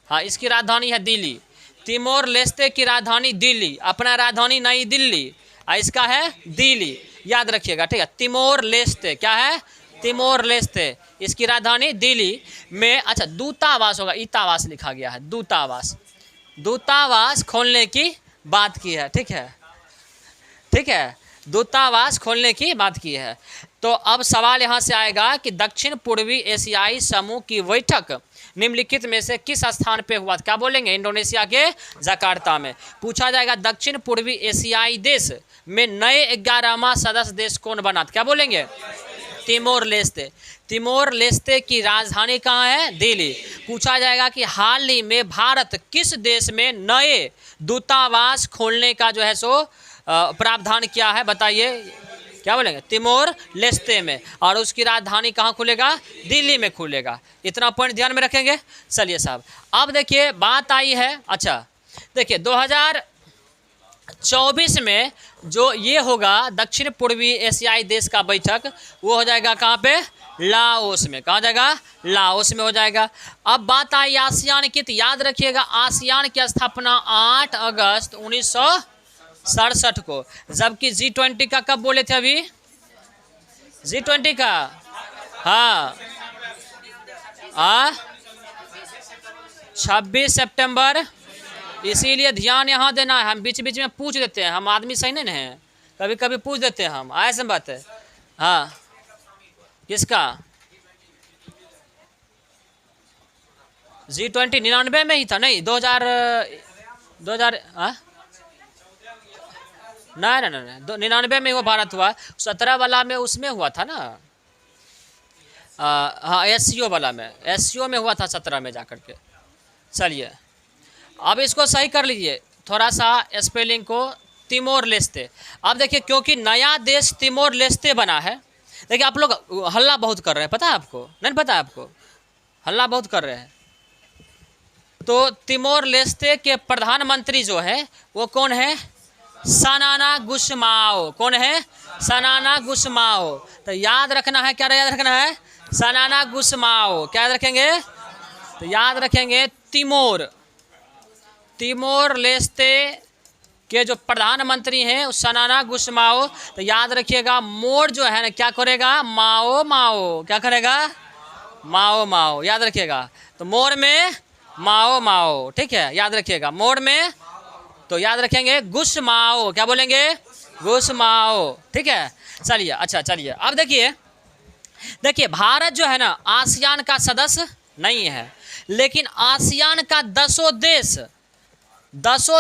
हाँ इसकी राजधानी है दिल्ली। तिमोर लेस्ते की राजधानी दिल्ली, अपना राजधानी नई दिल्ली, इसका है दिल्ली, याद रखिएगा। ठीक है, तिमोर लेस्ते क्या है? तिमोर लेस्ते, इसकी राजधानी दिल्ली में। अच्छा, दूतावास होगा, ईतावास लिखा गया है, दूतावास खोलने की बात की है। ठीक है, ठीक है, दूतावास खोलने की बात की है। तो अब सवाल यहाँ से आएगा कि दक्षिण पूर्वी एशियाई समूह की बैठक निम्नलिखित में से किस स्थान पे हुआ? क्या बोलेंगे? इंडोनेशिया के जकार्ता में। पूछा जाएगा दक्षिण पूर्वी एशियाई देश में नए 11वां सदस्य देश कौन बना? क्या बोलेंगे? Timor Leste. तिमोर लेस्ते की राजधानी कहाँ है? दिल्ली। पूछा जाएगा कि हाल ही में भारत किस देश में नए दूतावास खोलने का जो है सो प्रावधान किया है? बताइए, क्या बोलेंगे? तिमोर लेस्ते में, और उसकी राजधानी कहाँ खुलेगा? दिल्ली में खुलेगा। इतना पॉइंट ध्यान में रखेंगे। चलिए साहब, अब देखिए बात आई है, अच्छा देखिए 2024 में जो ये होगा दक्षिण पूर्वी एशियाई देश का बैठक, वो हो जाएगा कहाँ पे? लाओस में। कहाँ जाएगा? लाओस में हो जाएगा। अब बात आई आसियान की, तो याद रखिएगा आसियान की स्थापना 8 अगस्त 1967 को, जबकि G20 का कब बोले थे? अभी G20 का, हाँ 26 सितंबर। इसीलिए ध्यान यहाँ देना है, हम बीच बीच में पूछ देते हैं, हम आदमी सही नहीं है, कभी कभी पूछ देते हैं हम, ऐसा बात है। हाँ, किसका? G20 99 में ही था, नहीं 2000 नहीं 99 में वो भारत हुआ, 17 वाला में उसमें हुआ था ना, हाँ SCO वाला में, SCO में हुआ था 17 में जाकर के। चलिए अब इसको सही कर लीजिए थोड़ा सा स्पेलिंग को, तिमोर लेस्ते। अब देखिए क्योंकि नया देश तिमोर लेस्ते बना है, देखिए आप लोग हल्ला बहुत कर रहे हैं, पता है आपको? नहीं पता है आपको? हल्ला बहुत कर रहे हैं। तो तिमोर लेस्ते के प्रधानमंत्री जो है वो कौन है? सनाना गुस्माओ। कौन है? सनाना गुस्माओ। तो याद रखना है, क्या याद रखना है? सनाना गुस्माओ। क्या याद रखेंगे? तो याद रखेंगे तिमोर लेस्ते के जो प्रधानमंत्री हैं उस सनाना गुस्माओ। तो याद रखिएगा मोर जो है ना क्या करेगा? माओ माओ। क्या करेगा? माओ माओ, याद रखिएगा। तो मोर में माओ माओ, ठीक है, याद रखिएगा। मोर में तो याद रखेंगे गुस्माओ। क्या बोलेंगे? गुस्माओ, ठीक है। चलिए, अच्छा चलिए अब देखिए भारत जो है ना आसियान का सदस्य नहीं है, लेकिन आसियान का 10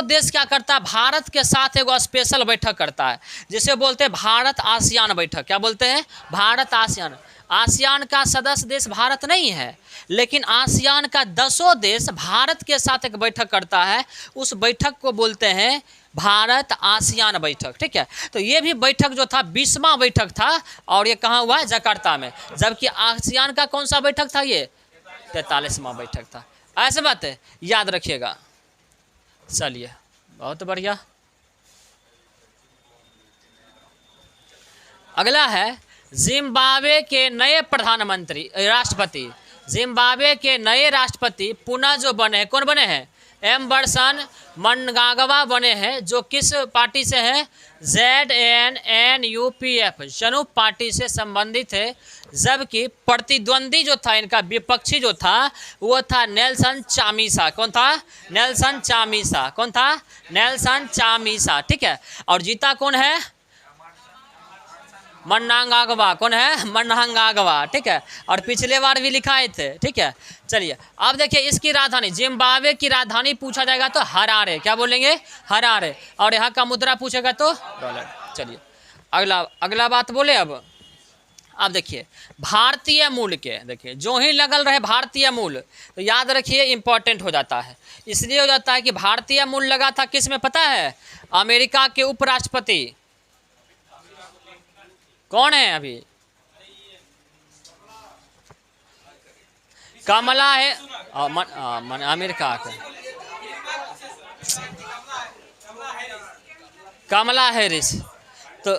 देश क्या करता है? भारत के साथ एगो स्पेशल बैठक करता है, जिसे बोलते हैं भारत आसियान बैठक। क्या बोलते हैं? भारत आसियान। आसियान का सदस्य देश भारत नहीं है, लेकिन आसियान का 10 देश भारत के साथ एक बैठक करता है। उस बैठक को बोलते हैं भारत आसियान बैठक, ठीक है। तो ये भी बैठक जो था 20वां बैठक था, और ये कहाँ हुआ है? जकार्ता में। जबकि आसियान का कौन सा बैठक था? ये 43वां बैठक था। ऐसे बात है, याद रखिएगा। चलिए, बहुत बढ़िया। अगला है जिम्बाब्वे के नए प्रधानमंत्री राष्ट्रपति। जिम्बाब्वे के नए राष्ट्रपति पुनः जो बने हैं, कौन बने हैं? एमर्सन मनंगाग्वा बने हैं, जो किस पार्टी से हैं? ZNUPF, जनूप पार्टी से संबंधित है। जबकि प्रतिद्वंदी जो था इनका, विपक्षी जो था, वो था नेल्सन चामिसा। कौन था? नेल्सन चामिसा। कौन था? नेल्सन चामिसा, ठीक है। और जीता कौन है? मनंगाग्वा। कौन है? मनंगाग्वा, ठीक है। और पिछले बार भी लिखाए थे, ठीक है। चलिए, अब देखिए इसकी राजधानी, जिम्बाब्वे की राजधानी पूछा जाएगा तो हरारे। क्या बोलेंगे? हरारे। और यहाँ का मुद्रा पूछेगा तो डॉलर। चलिए, अगला बात बोले। अब देखिए भारतीय मूल के, देखिए जो ही लगल रहे भारतीय मूल तो याद रखिए इंपॉर्टेंट हो जाता है। इसलिए हो जाता है कि भारतीय मूल लगा था किस में पता है? अमेरिका के उपराष्ट्रपति कौन है अभी? कमला है, अमेरिका के कमला हैरिस। तो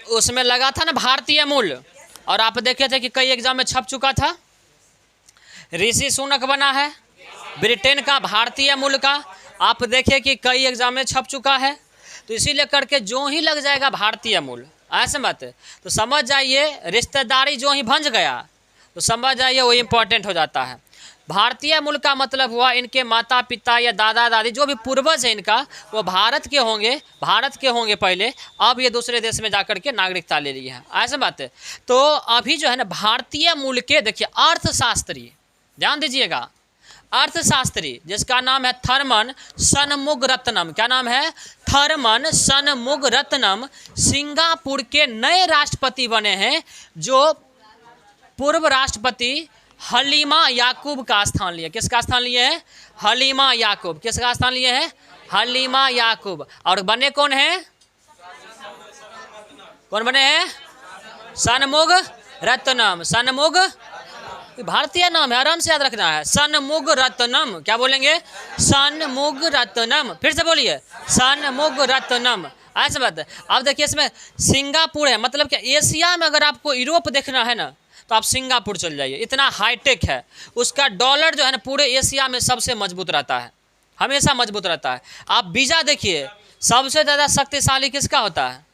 उसमें लगा था ना भारतीय मूल, और आप देखे थे कि कई एग्जाम में छप चुका था। ऋषि सुनक बना है ब्रिटेन का भारतीय मूल का, आप देखे कि कई एग्जाम में छप चुका है। तो इसीलिए करके जो ही लग जाएगा भारतीय मूल, ऐसे मत तो समझ जाइए, रिश्तेदारी जो ही भंज गया तो समझ जाइए वो इम्पोर्टेंट हो जाता है। भारतीय मूल का मतलब हुआ इनके माता पिता या दादा दादी जो भी पूर्वज है इनका, वो भारत के होंगे पहले, अब ये दूसरे देश में जाकर के नागरिकता ले ली है, ऐसे बात है। तो अभी जो है ना भारतीय मूल के, देखिए अर्थशास्त्री, ध्यान दीजिएगा, अर्थशास्त्री जिसका नाम है थर्मन षणमुगरत्नम। क्या नाम है? थर्मन षणमुगरत्नम सिंगापुर के नए राष्ट्रपति बने हैं, जो पूर्व राष्ट्रपति हलीमा याकूब का स्थान लिए। किसका स्थान लिए हैं? हलीमा याकूब। किसका स्थान लिए हैं? हलीमा याकूब। और बने कौन हैं? कौन बने हैं? षणमुगरत्नम। षणमुग भारतीय नाम है, आराम से याद रखना है। षणमुगरत्नम। क्या बोलेंगे? षणमुगरत्नम। फिर से बोलिए, षणमुगरत्नम। ऐसा बात है। अब देखिए इसमें सिंगापुर है, मतलब क्या एशिया में अगर आपको यूरोप देखना है ना तो आप सिंगापुर चल जाइए, इतना हाईटेक है। उसका डॉलर जो है ना पूरे एशिया में सबसे मजबूत रहता है, हमेशा मजबूत रहता है। आप वीज़ा देखिए, सबसे ज़्यादा शक्तिशाली किसका होता है?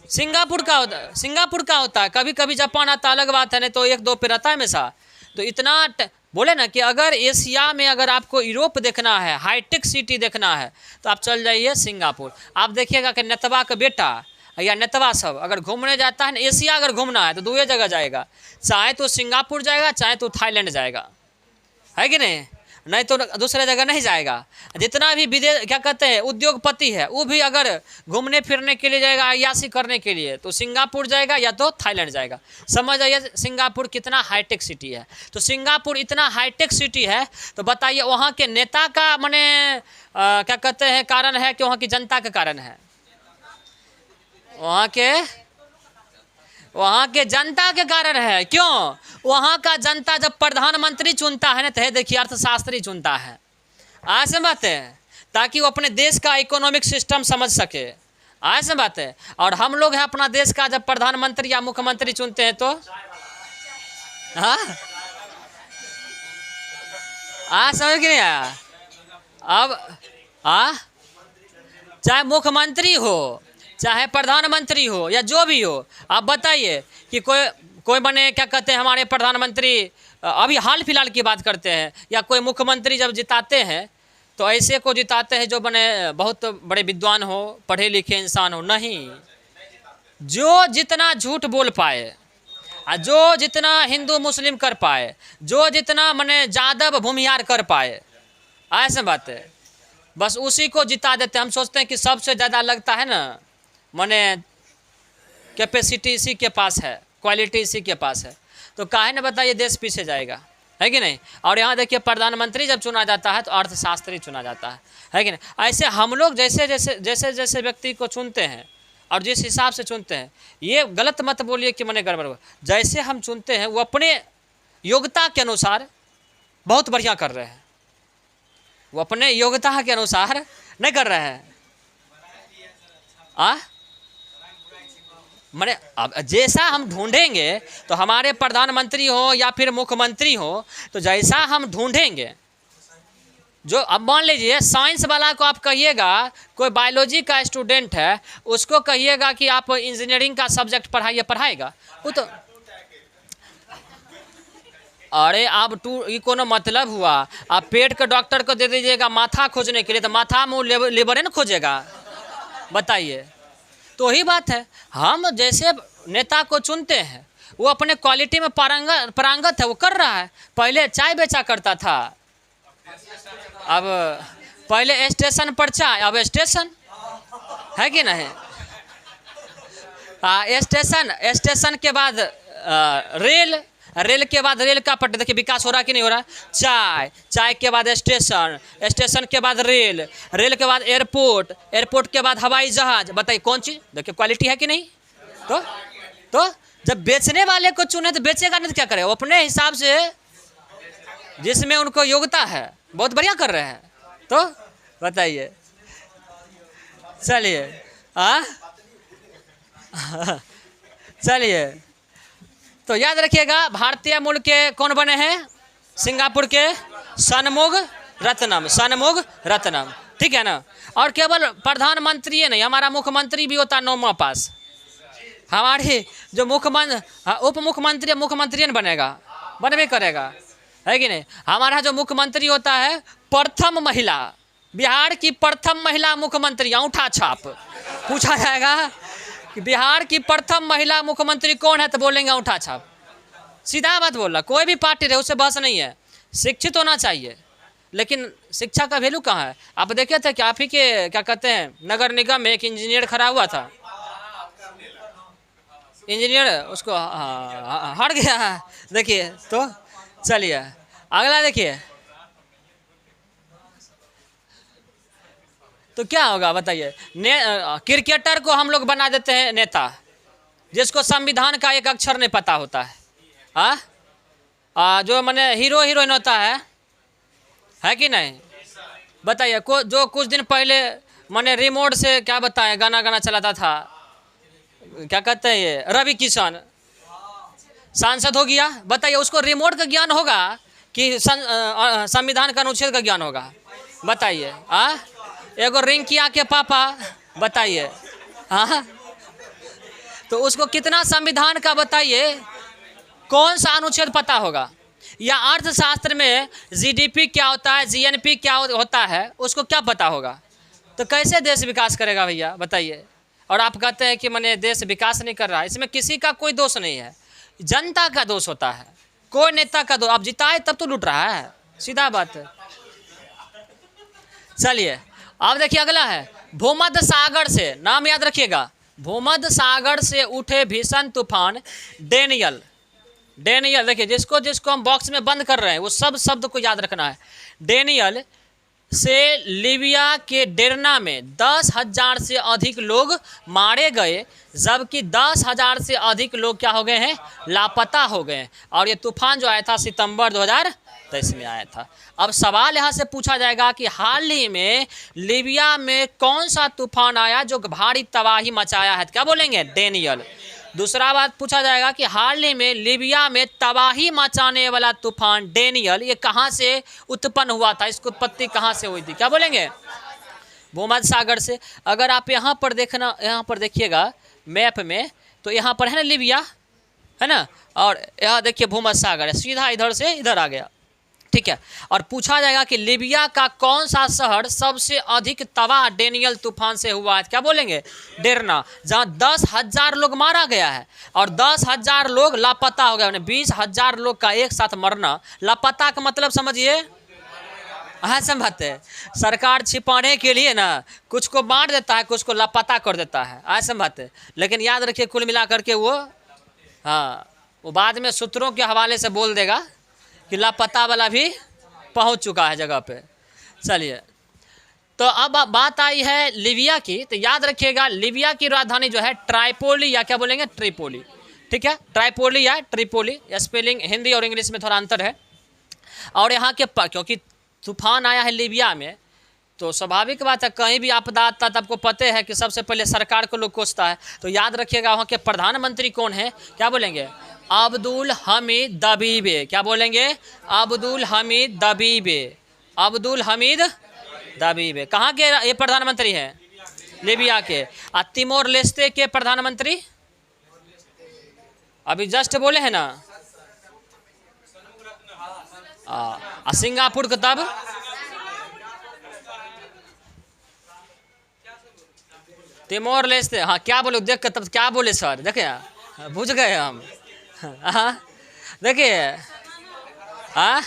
सिंगापुर का होता है। सिंगापुर का होता है। कभी कभी जापान आता, अलग बात है, नहीं तो 1-2 पे रहता है हमेशा। तो इतना बोले ना कि अगर एशिया में अगर आपको यूरोप देखना है, हाईटेक सिटी देखना है, तो आप चल जाइए सिंगापुर। आप देखिएगा कि नेतवा का बेटा या नेतवा सब अगर घूमने जाता है ना, एशिया अगर घूमना है तो 2 जगह जाएगा, चाहे तो सिंगापुर जाएगा, चाहे तो थाईलैंड जाएगा, है कि नहीं तो दूसरे जगह नहीं जाएगा। जितना भी विदेश क्या कहते हैं उद्योगपति है, वो भी अगर घूमने फिरने के लिए जाएगा, अय्याशी करने के लिए, तो सिंगापुर जाएगा या तो थाईलैंड जाएगा। समझ आइए सिंगापुर कितना हाईटेक सिटी है। तो सिंगापुर इतना हाईटेक सिटी है, तो बताइए वहाँ के नेता का माने क्या कहते हैं कारण है कि वहाँ की जनता का कारण है? वहाँ के जनता के कारण है। क्यों? वहाँ का जनता जब प्रधानमंत्री चुनता है ना, तो देखिए अर्थशास्त्री चुनता है, ऐसे बात है, ताकि वो अपने देश का इकोनॉमिक सिस्टम समझ सके, ऐसे बात है। और हम लोग हैं अपना देश का जब प्रधानमंत्री या मुख्यमंत्री चुनते हैं तो समझ के नहीं आया? अब चाहे मुख्यमंत्री हो चाहे प्रधानमंत्री हो या जो भी हो, आप बताइए कि कोई बने क्या कहते हैं हमारे प्रधानमंत्री, अभी हाल फिलहाल की बात करते हैं, या कोई मुख्यमंत्री जब जिताते हैं तो ऐसे को जिताते हैं जो बने बहुत बड़े विद्वान हो, पढ़े लिखे इंसान हो, नहीं। जो जितना झूठ बोल पाए, जो जितना हिंदू मुस्लिम कर पाए, जो जितना मने जादव भूमिहार कर पाए, ऐसे बात है, बस उसी को जिता देते। हम सोचते हैं कि सबसे ज़्यादा लगता है ना मने कैपेसिटी इसी के पास है, क्वालिटी इसी के पास है, तो काहे न बताइए देश पीछे जाएगा, है कि नहीं। और यहाँ देखिए प्रधानमंत्री जब चुना जाता है तो अर्थशास्त्री चुना जाता है कि नहीं। ऐसे हम लोग जैसे जैसे जैसे जैसे व्यक्ति को चुनते हैं और जिस हिसाब से चुनते हैं, ये गलत मत बोलिए कि मैंने गड़बड़, जैसे हम चुनते हैं वो अपने योग्यता के अनुसार बहुत बढ़िया कर रहे हैं, वो अपने योग्यता के अनुसार नहीं कर रहे हैं। मैंने अब जैसा हम ढूंढेंगे तो हमारे प्रधानमंत्री हो या फिर मुख्यमंत्री हो, तो जैसा हम ढूंढेंगे, जो अब मान लीजिए साइंस वाला को आप कहिएगा, कोई बायोलॉजी का स्टूडेंट है, उसको कहिएगा कि आप इंजीनियरिंग का सब्जेक्ट पढ़ाइए, पढ़ाएगा वो तो, अरे आप ये कोनो मतलब हुआ। आप पेट के डॉक्टर को दे दीजिएगा माथा खोजने के लिए, तो माथा मुँह लिवर न खोजेगा, बताइए। तो वही बात है, हम जैसे नेता को चुनते हैं वो अपने क्वालिटी में पारंगत है, वो कर रहा है। पहले चाय बेचा करता था, अब पहले स्टेशन पर चाय, अब स्टेशन, है कि नहीं। स्टेशन के बाद रेल, रेल के बाद रेल का पटरी, देखिए विकास हो रहा कि नहीं हो रहा। चाय के बाद स्टेशन के बाद रेल के बाद एयरपोर्ट के बाद हवाई जहाज। बताइए कौन चीज़, देखिए क्वालिटी है कि नहीं। तो जब बेचने वाले को चुने तो बेचेगा नहीं तो क्या करे, वो अपने हिसाब से जिसमें उनको योग्यता है बहुत बढ़िया कर रहे हैं। तो बताइए, चलिए चलिए, तो याद रखिएगा भारतीय मूल के कौन बने हैं, सिंगापुर के शनमुग रत्नम, ठीक है ना। और केवल प्रधानमंत्री नहीं, हमारा मुख्यमंत्री भी होता 9वां पास। हमारी जो उप मुख्यमंत्री बनेगा, बनवे करेगा, है कि नहीं। हमारा जो मुख्यमंत्री होता है प्रथम महिला, बिहार की प्रथम महिला मुख्यमंत्री, अंगूठा छाप पूछा जाएगा कि बिहार की प्रथम महिला मुख्यमंत्री कौन है, तो बोलेंगे अंगूठा छाप। सीधा बात बोल रहा, कोई भी पार्टी रहे उससे बहस नहीं है, शिक्षित होना चाहिए। लेकिन शिक्षा का वैल्यू कहाँ है। आप देखे थे कि आप ही के क्या कहते हैं नगर निगम में एक इंजीनियर खड़ा हुआ था, इंजीनियर उसको हट गया। देखिए तो चलिए अगला देखिए, तो क्या होगा बताइए। क्रिकेटर को हम लोग बना देते हैं नेता, जिसको संविधान का एक अक्षर नहीं पता होता है। जो मैंने हीरो हीरोइन होता है कि नहीं। बताइए जो कुछ दिन पहले मैंने रिमोट से क्या बताएं गाना चलाता था, क्या कहते हैं ये रवि किशन सांसद हो गया। बताइए उसको रिमोट का ज्ञान होगा कि संविधान का अनुच्छेद का ज्ञान होगा, बताइए। एगो रिंकिया के पापा, बताइए। तो उसको कितना संविधान का बताइए कौन सा अनुच्छेद पता होगा। या अर्थशास्त्र में जीडीपी क्या होता है, जीएनपी क्या होता है, उसको क्या पता होगा। तो कैसे देश विकास करेगा भैया, बताइए। और आप कहते हैं कि मैंने देश विकास नहीं कर रहा है, इसमें किसी का कोई दोष नहीं है, जनता का दोष होता है, कोई नेता का दोष। आप जिताए तब तो लूट रहा है, सीधा बात है। चलिए अब देखिए अगला है भूमध्य सागर से, नाम याद रखिएगा, भूमध्य सागर से उठे भीषण तूफान डेनियल। देखिए जिसको हम बॉक्स में बंद कर रहे हैं वो सब शब्द को याद रखना है। डेनियल से लीबिया के डेरना में 10,000 से अधिक लोग मारे गए, जबकि 10,000 से अधिक लोग क्या हो गए हैं, लापता हो गए। और ये तूफान जो आया था सितंबर 2023 में आया था। अब सवाल यहाँ से पूछा जाएगा कि हाल ही में लीबिया में कौन सा तूफान आया जो भारी तबाही मचाया है, क्या बोलेंगे, डेनियल। दूसरा बात पूछा जाएगा कि हाल ही में लीबिया में तबाही मचाने वाला तूफान डेनियल ये कहाँ से उत्पन्न हुआ था, इसकी उत्पत्ति कहाँ से हुई थी, क्या बोलेंगे, भूमध्य सागर से। अगर आप यहाँ पर देखिएगा मैप में, तो यहाँ पर है ना लीबिया, है ना, और यहाँ देखिए भूमध्य सागर है, सीधा इधर से इधर आ गया, ठीक है। और पूछा जाएगा कि लीबिया का कौन सा शहर सबसे अधिक तबाह डेनियल तूफान से हुआ है, क्या बोलेंगे, डेरना, जहां 10,000 लोग मारा गया है और 10,000 लोग लापता हो गए। 20,000 लोग का एक साथ मरना, लापता का मतलब समझिए, ऐसा बात है। सरकार छिपाने के लिए ना कुछ को मार देता है, कुछ को लापता कर देता है, ऐसा बात है। लेकिन याद रखिए कुल मिलाकर के वो हाँ, वो बाद में सूत्रों के हवाले से बोल देगा कि लापता वाला भी पहुंच चुका है जगह पे। चलिए, तो अब बात आई है लीबिया की। तो याद रखिएगा लीबिया की राजधानी जो है ट्राइपोली या क्या बोलेंगे, ट्रिपोली। ठीक है, ट्राइपोली या ट्रिपोली, स्पेलिंग हिंदी और इंग्लिश में थोड़ा अंतर है। और यहाँ के क्योंकि तूफान आया है लीबिया में, तो स्वाभाविक बात है कहीं भी आपदा आता है तो आपको पता है कि सबसे पहले सरकार को लोग कोसता है। तो याद रखिएगा वहाँ के प्रधानमंत्री कौन है, क्या बोलेंगे, अब्दुल हमीद दबीबे। क्या बोलेंगे, अब्दुल हमीद दबीबे, अब्दुल हमीद दबीबे। कहाँ के ये प्रधानमंत्री हैं, लीबिया के। और तिमोर लेस्ते के प्रधानमंत्री अभी जस्ट बोले हैं ना, सिंगापुर का तब तिमोर लेस्ते। हाँ, क्या बोले, देख कर तब क्या बोले सर, देखे बुझ गए हम। देखिए, हाँ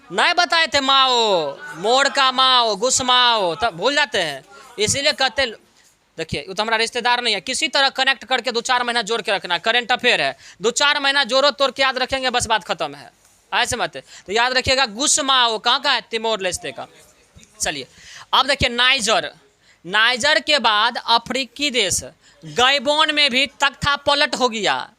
नहीं बताए थे, माओ, मोड़ का माओ, गुस्माओ, तब भूल जाते हैं, इसीलिए कहते। देखिए, वो तो हमारा रिश्तेदार नहीं है, किसी तरह कनेक्ट करके 2-4 महीना जोड़ के रखना, करंट अफेयर है, 2-4 महीना जोड़ो तोड़ के याद रखेंगे, बस बात खत्म है, ऐसे मत। तो याद रखिएगा गुस्माओ कहाँ का है, तिमोर लेस्ते का। चलिए, अब देखिए नाइजर, नाइजर के बाद अफ्रीकी देश गैबोन में भी तख्ता पलट हो गया।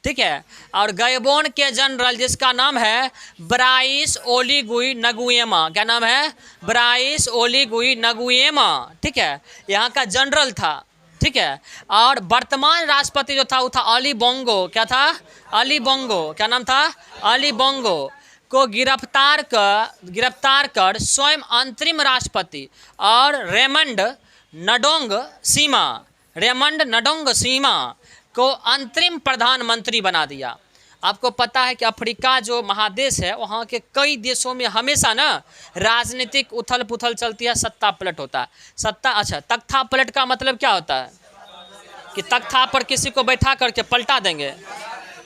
ठीक है, और गैबोन के जनरल जिसका नाम है ब्राइस ओलीगुई नगुएमा, क्या नाम है, ब्राइस ओलीगुई नगुएमा। ठीक है, यहाँ का जनरल था। ठीक है, और वर्तमान राष्ट्रपति जो था वो था अली बोंगो। क्या था, अली बोंगो, क्या नाम था, अली बोंगो को गिरफ्तार कर स्वयं अंतरिम राष्ट्रपति और रेमंड नडोंग सीमा को अंतरिम प्रधानमंत्री बना दिया। आपको पता है कि अफ्रीका जो महादेश है वहाँ के कई देशों में हमेशा ना राजनीतिक उथल पुथल चलती है, सत्ता पलट होता है। अच्छा, तख्ता पलट का मतलब क्या होता है कि तख्ता पर किसी को बैठा करके पलटा देंगे।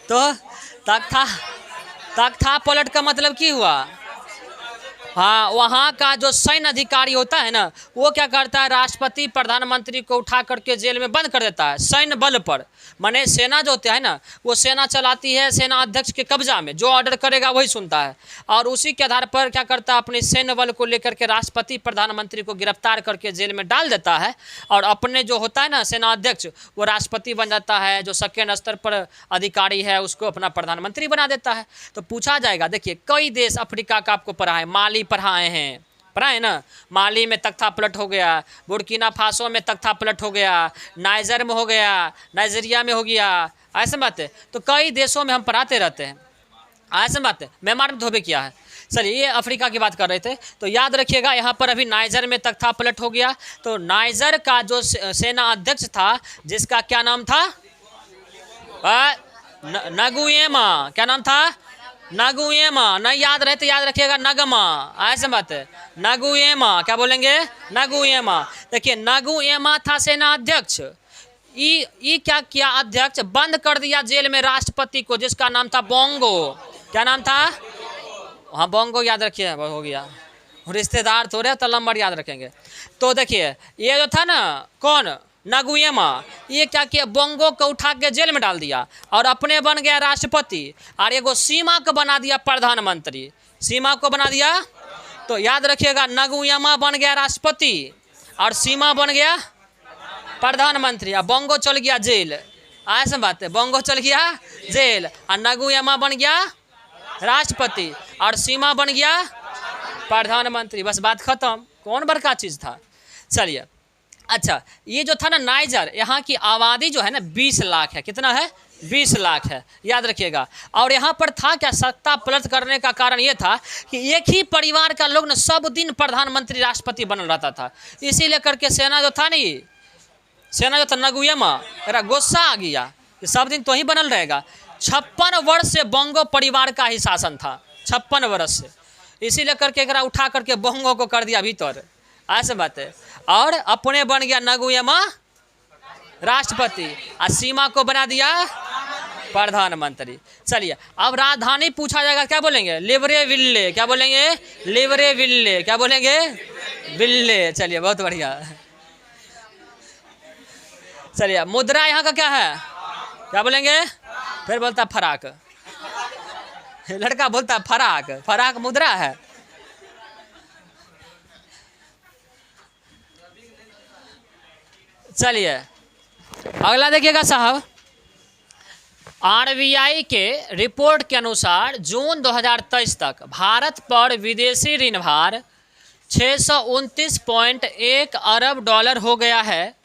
तो तख्ता पलट का मतलब क्या हुआ, हाँ, वहाँ का जो सैन्य अधिकारी होता है ना, वो क्या करता है, राष्ट्रपति प्रधानमंत्री को उठा करके जेल में बंद कर देता है सैन्य बल पर। माने सेना जो होता है ना, वो सेना चलाती है सेना अध्यक्ष के कब्जा में, जो ऑर्डर करेगा वही सुनता है, और उसी के आधार पर क्या करता है, अपने सैन्य बल को लेकर के राष्ट्रपति प्रधानमंत्री को गिरफ्तार करके जेल में डाल देता है, और अपने जो होता है ना सेना अध्यक्ष, वो राष्ट्रपति बन जाता है, जो सेकेंड स्तर पर अधिकारी है उसको अपना प्रधानमंत्री बना देता है। तो पूछा जाएगा, देखिए कई देश अफ्रीका का आपको पढ़ा है, माली पढ़ाए ना, माली में तख्ता पलट हो गया, बुर्किना फासो में तख्ता पलट हो गया, नाइजर में हो गया, नाइजीरिया में हो गया, ऐसे बात है। तो कई देशों में हम पढ़ाते रहते हैं, ऐसे बात है। म्यांमार में तो भी किया है। चलिए, ये अफ्रीका की बात कर रहे थे, तो याद रखिएगा यहाँ पर अभी नाइजर में तख्ता पलट हो गया। तो नाइजर का जो सेना अध्यक्ष था, जिसका क्या नाम था, नगुएमा, क्या नाम था, नगुएमा। नहीं याद रहे तो याद रखिएगा नगमा, ऐसे बात है, नगुएमा। क्या बोलेंगे, नगुएमा। देखिए, नगुएमा था सेना अध्यक्ष। ये क्या किया, अध्यक्ष बंद कर दिया जेल में राष्ट्रपति को, जिसका नाम था बोंगो। क्या नाम था, हाँ बोंगो याद रखिए, हो गया, रिश्तेदार थोड़े तो नंबर याद रखेंगे। तो देखिए, ये जो था ना, कौन, नगुएमा, ये क्या किया, बोंगो को उठा के जेल में डाल दिया और अपने बन गया राष्ट्रपति, और एगो सीमा को बना दिया प्रधानमंत्री, सीमा को बना दिया। तो याद रखिएगा, नगुएमा बन गया राष्ट्रपति और सीमा बन गया प्रधानमंत्री, और बोंगो चल गया जेल, ऐसा बात है, बोंगो चल गया जेल, और नगुएमा बन गया राष्ट्रपति और सीमा बन गया प्रधानमंत्री, बस बात खत्म। कौन बड़का चीज़ था। चलिए, अच्छा, ये जो था ना नाइजर, यहाँ की आबादी जो है ना 20 लाख है। कितना है, 20 लाख है, याद रखिएगा। और यहाँ पर था क्या, सत्ता पलट करने का कारण ये था कि एक ही परिवार का लोग ना सब दिन प्रधानमंत्री राष्ट्रपति बनल रहता था। इसीलिए करके सेना जो था नहीं, सेना जो था नगुएमा, मेरा गुस्सा आ गया कि सब दिन तो ही बनल रहेगा। 56 वर्ष से बोंगो परिवार का ही शासन था, 56 वर्ष से, इसीलिए करके एकरा उठा करके बोंगो को कर दिया भीतर, ऐसे बात है। और अपने बन गया नगुएमा राष्ट्रपति और सीमा को बना दिया प्रधानमंत्री। चलिए, अब राजधानी पूछा जाएगा, क्या बोलेंगे, लिब्रेविल्ले। क्या बोलेंगे, लिब्रेविल्ले। क्या बोलेंगे, विल्ले। चलिए, बहुत बढ़िया। चलिए, मुद्रा यहाँ का क्या है, क्या बोलेंगे? फिर बोलता फराक, लड़का बोलता फराक, फराक मुद्रा है। चलिए अगला देखिएगा साहब, आरबीआई के रिपोर्ट के अनुसार जून 2023 तक भारत पर विदेशी ऋण भार 629.1 अरब डॉलर हो गया है,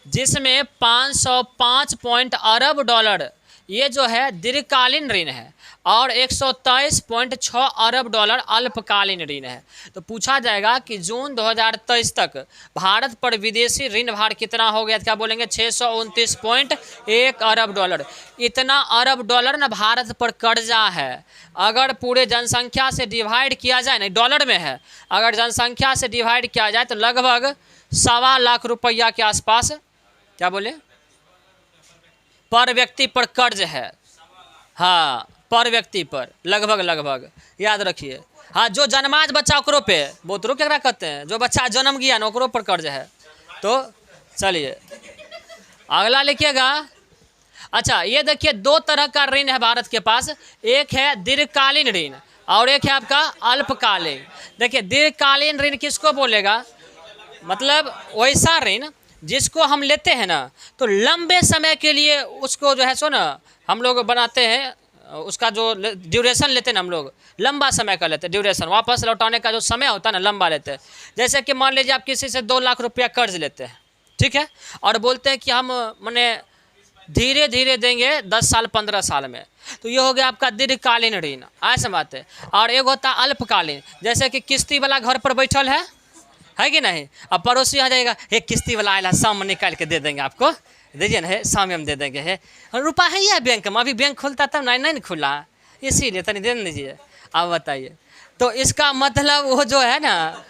जिसमें 505 अरब डॉलर ये जो है दीर्घकालीन ऋण है और 123.6 अरब डॉलर अल्पकालीन ऋण है। तो पूछा जाएगा कि जून 2023 तक भारत पर विदेशी ऋण भार कितना हो गया? क्या बोलेंगे? 629.1 अरब डॉलर। इतना अरब डॉलर ना भारत पर कर्जा है। अगर पूरे जनसंख्या से डिवाइड किया जाए, नहीं डॉलर में है, अगर जनसंख्या से डिवाइड किया जाए तो लगभग 1.25 लाख रुपया के आसपास, क्या बोले, पर व्यक्ति पर कर्ज है। हाँ, पर व्यक्ति पर लगभग याद रखिए। हाँ, जो जन्माज बच्चा ओकरो पे, बोतरो क्या कहते हैं, जो बच्चा जन्म गया ना ओकरो पर कर्ज है। तो चलिए अगला लिखिएगा। अच्छा ये देखिए, दो तरह का ऋण है भारत के पास, एक है दीर्घकालीन ऋण और एक है आपका अल्पकालीन। देखिए दीर्घकालीन ऋण किसको बोलेगा? मतलब वैसा ऋण जिसको हम लेते हैं ना तो लंबे समय के लिए उसको जो है सो ना हम लोग बनाते हैं, उसका जो ड्यूरेशन लेते हैं ना हम लोग लंबा समय का लेते हैं, ड्यूरेशन वापस लौटाने का जो समय होता है ना लंबा लेते हैं। जैसे कि मान लीजिए आप किसी से 2 लाख रुपया कर्ज लेते हैं, ठीक है, और बोलते हैं कि हम माने धीरे धीरे देंगे 10 साल 15 साल में, तो ये हो गया आपका दीर्घकालीन ऋण, ऐसा बात है। और एक होता है अल्पकालीन, जैसे कि किस्ती वाला घर पर बैठल है कि नहीं, अब पड़ोसी आ जाएगा, हे किस्ती वाला आएगा शाम में निकाल के दे देंगे आपको, दीजिए ना, है शाम में हम दे देंगे, है रुपया है या बैंक में, अभी बैंक खुलता तब नहीं खुला, इसीलिए तनी दे दीजिए। आप बताइए, तो इसका मतलब वो जो है ना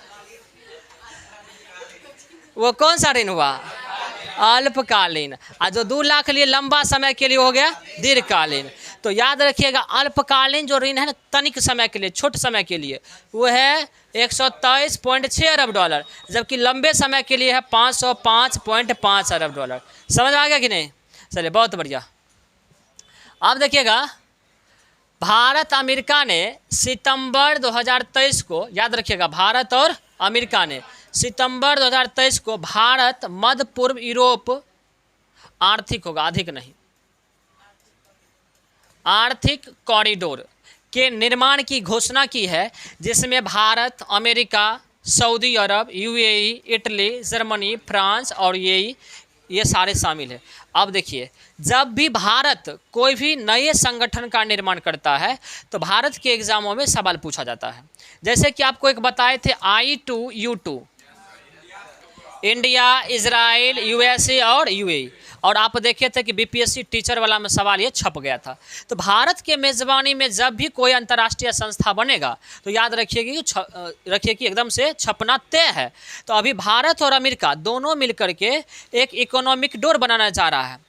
वो कौन सा ऋण हुआ? अल्पकालीन। और जो 2 लाख लिए लंबा समय के लिए हो गया दीर्घकालीन। तो याद रखिएगा अल्पकालीन जो ऋण है ना तनिक समय के लिए, छोटे समय के लिए, वो है 123.6 अरब डॉलर, जबकि लंबे समय के लिए है 505.5 अरब डॉलर। समझ आ गया कि नहीं? चलिए बहुत बढ़िया। अब देखिएगा, भारत अमेरिका ने सितंबर 2023 को, याद रखिएगा भारत और अमेरिका ने सितंबर 2023 को भारत मध्य पूर्व यूरोप आर्थिक होगा, अधिक नहीं, आर्थिक कॉरिडोर के निर्माण की घोषणा की है, जिसमें भारत, अमेरिका, सऊदी अरब, यूएई, इटली, जर्मनी, फ्रांस और ये सारे शामिल है। अब देखिए, जब भी भारत कोई भी नए संगठन का निर्माण करता है तो भारत के एग्जामों में सवाल पूछा जाता है। जैसे कि आपको एक बताए थे I2U2, इंडिया, इजराइल, यूएसए और यूएई, और आप देखे थे कि बीपीएससी टीचर वाला में सवाल ये छप गया था। तो भारत के मेज़बानी में जब भी कोई अंतर्राष्ट्रीय संस्था बनेगा तो याद रखिए कि एकदम से छपना तय है। तो अभी भारत और अमेरिका दोनों मिलकर के एक इकोनॉमिक डोर बनाना चाह रहा है,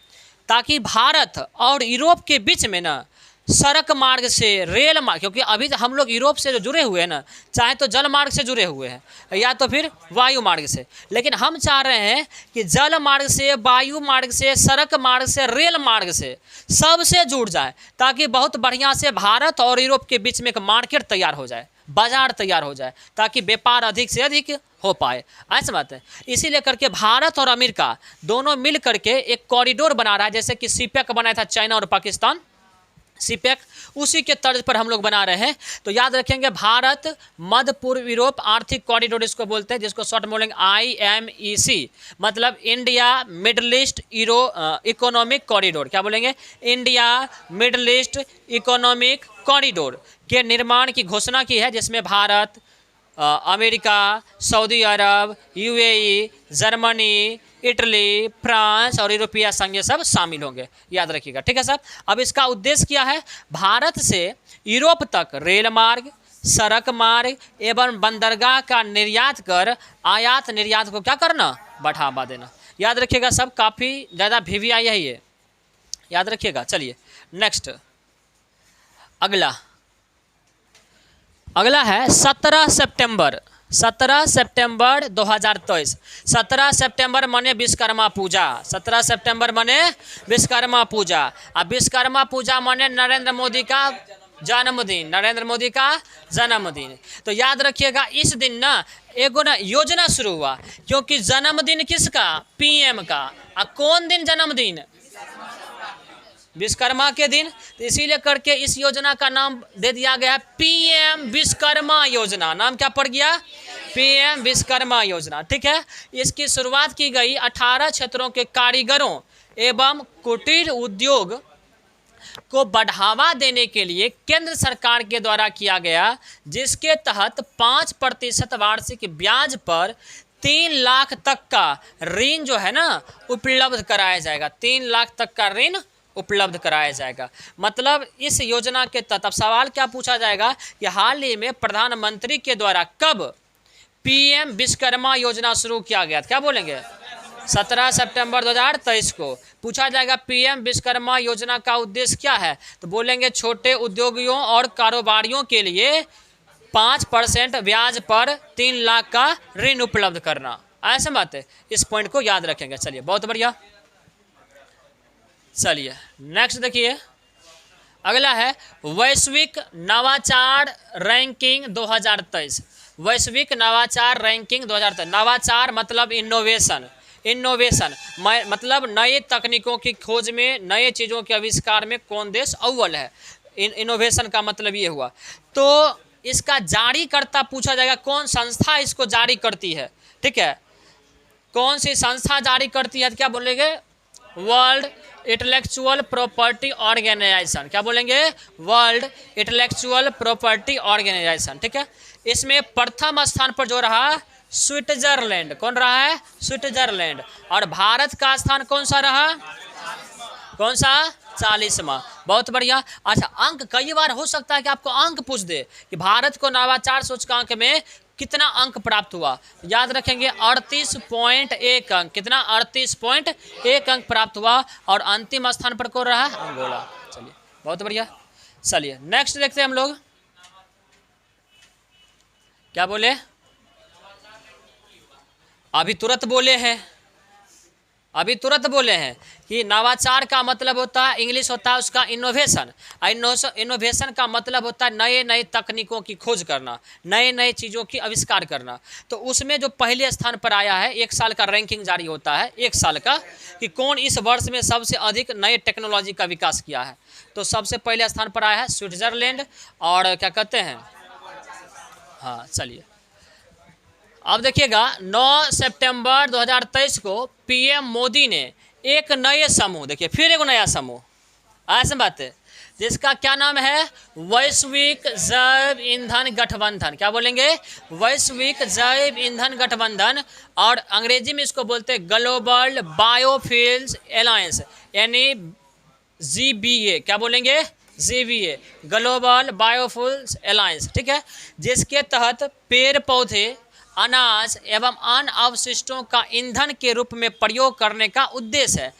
ताकि भारत और यूरोप के बीच में ना सड़क मार्ग से, रेल मार्ग, क्योंकि अभी तो हम लोग यूरोप से जो जुड़े हुए हैं ना, चाहे तो जल मार्ग से जुड़े हुए हैं या तो फिर वायु मार्ग से, लेकिन हम चाह रहे हैं कि जल मार्ग से, वायु मार्ग से, सड़क मार्ग से, रेल मार्ग से सबसे जुड़ जाए, ताकि बहुत बढ़िया से भारत और यूरोप के बीच में एक मार्केट तैयार हो जाए, बाजार तैयार हो जाए, ताकि व्यापार अधिक से अधिक हो पाए। ऐसा बात है। इसीलिए करके भारत और अमेरिका दोनों मिल करके एक कॉरिडोर बना रहा है, जैसे कि सीपेक बनाया था चाइना और पाकिस्तान, सीपेक, उसी के तर्ज पर हम लोग बना रहे हैं। तो याद रखेंगे, भारत मध्य पूर्व यूरोप आर्थिक कॉरिडोर इसको बोलते हैं, जिसको शॉर्ट में बोलेंगे IMEC, मतलब India middle east economic corridor. क्या बोलेंगे? India middle east economic corridor के निर्माण की घोषणा की है, जिसमें भारत, अमेरिका, सऊदी अरब, यूएई, जर्मनी, इटली, फ्रांस और यूरोपीय संघ ये सब शामिल होंगे। याद रखिएगा, ठीक है साहब। अब इसका उद्देश्य क्या है? भारत से यूरोप तक रेल मार्ग, सड़क मार्ग एवं बंदरगाह का निर्यात कर आयात निर्यात को क्या करना? बढ़ावा देना। याद रखिएगा सब, काफ़ी ज़्यादा VVI है ये, याद रखिएगा। चलिए नेक्स्ट, अगला है 17 सितंबर 17 सितंबर 2023। 17 सितंबर माने विश्वकर्मा पूजा। 17 सितंबर माने विश्वकर्मा पूजा। अब विश्वकर्मा पूजा माने नरेंद्र मोदी का जन्मदिन। नरेंद्र मोदी का जन्मदिन। तो याद रखिएगा इस दिन ना एगो ना योजना शुरू हुआ, क्योंकि जन्मदिन किसका? पीएम का। और कौन दिन जन्मदिन? विश्वकर्मा के दिन। तो इसीलिए करके इस योजना का नाम दे दिया गया पीएम विश्वकर्मा योजना। नाम क्या पड़ गया? पीएम विश्वकर्मा योजना। ठीक है। इसकी शुरुआत की गई 18 क्षेत्रों के कारीगरों एवं कुटीर उद्योग को बढ़ावा देने के लिए केंद्र सरकार के द्वारा किया गया, जिसके तहत 5% वार्षिक ब्याज पर 3 लाख तक का ऋण जो है ना उपलब्ध कराया जाएगा। 3 लाख तक का ऋण उपलब्ध कराया जाएगा। मतलब इस योजना के तहत अब सवाल क्या पूछा जाएगा कि हाल ही में प्रधानमंत्री के द्वारा कब पीएम विश्वकर्मा योजना शुरू किया गया? क्या बोलेंगे? 17 सितंबर 2023 को पूछा जाएगा पीएम विश्वकर्मा योजना का उद्देश्य क्या है, तो बोलेंगे छोटे उद्योगियों और कारोबारियों के लिए 5% ब्याज पर 3 लाख का ऋण उपलब्ध करना। ऐसा बात है, इस पॉइंट को याद रखेंगे। चलिए बहुत बढ़िया। चलिए नेक्स्ट देखिए, अगला है वैश्विक नवाचार रैंकिंग 2023। वैश्विक नवाचार रैंकिंग 2023। नवाचार मतलब इनोवेशन। इनोवेशन मतलब नए तकनीकों की खोज में, नए चीज़ों के आविष्कार में कौन देश अव्वल है। इनोवेशन का मतलब ये हुआ। तो इसका जारीकर्ता पूछा जाएगा, कौन संस्था इसको जारी करती है। ठीक है, कौन सी संस्था जारी करती है? तो क्या बोलेंगे? World Intellectual Property Organization. क्या बोलेंगे? World Intellectual Property Organization. ठीक है। इसमें प्रथम स्थान पर जो रहा स्विट्जरलैंड। कौन रहा है? स्विट्जरलैंड। और भारत का स्थान कौन सा रहा? कौन सा? 40वां। बहुत बढ़िया। अच्छा, अंक कई बार हो सकता है कि आपको अंक पूछ दे कि भारत को नवाचार सूचकांक में कितना अंक प्राप्त हुआ। याद रखेंगे 38.1 अंक। कितना? 38.1 अंक प्राप्त हुआ। और अंतिम स्थान पर कौन रहा? अंगोला। चलिए बहुत बढ़िया। चलिए नेक्स्ट देखते हैं हम लोग। क्या बोले? अभी तुरंत बोले हैं, अभी तुरंत बोले हैं कि नवाचार का मतलब होता है, इंग्लिश होता है उसका इनोवेशन। इनोवेशन का मतलब होता है नए नए तकनीकों की खोज करना, नए नए चीज़ों की आविष्कार करना। तो उसमें जो पहले स्थान पर आया है, 1 साल का रैंकिंग जारी होता है 1 साल का, कि कौन इस वर्ष में सबसे अधिक नए टेक्नोलॉजी का विकास किया है। तो सबसे पहले स्थान पर आया है स्विट्जरलैंड। और क्या कहते हैं, हाँ चलिए अब देखिएगा 9 सितंबर 2023 को पीएम मोदी ने एक नए समूह, देखिए फिर एक नया समूह, ऐसा बात है, जिसका क्या नाम है? वैश्विक जैव ईंधन गठबंधन। क्या बोलेंगे? वैश्विक जैव ईंधन गठबंधन। और अंग्रेजी में इसको बोलते हैं ग्लोबल बायोफ्यूल्स अलायंस, यानी GBA। क्या बोलेंगे? GBA, global biofuels alliance. ठीक है, जिसके तहत पेड़ पौधे, अनाज एवं अन्य अवशिष्टों का ईंधन के रूप में प्रयोग करने का उद्देश्य है।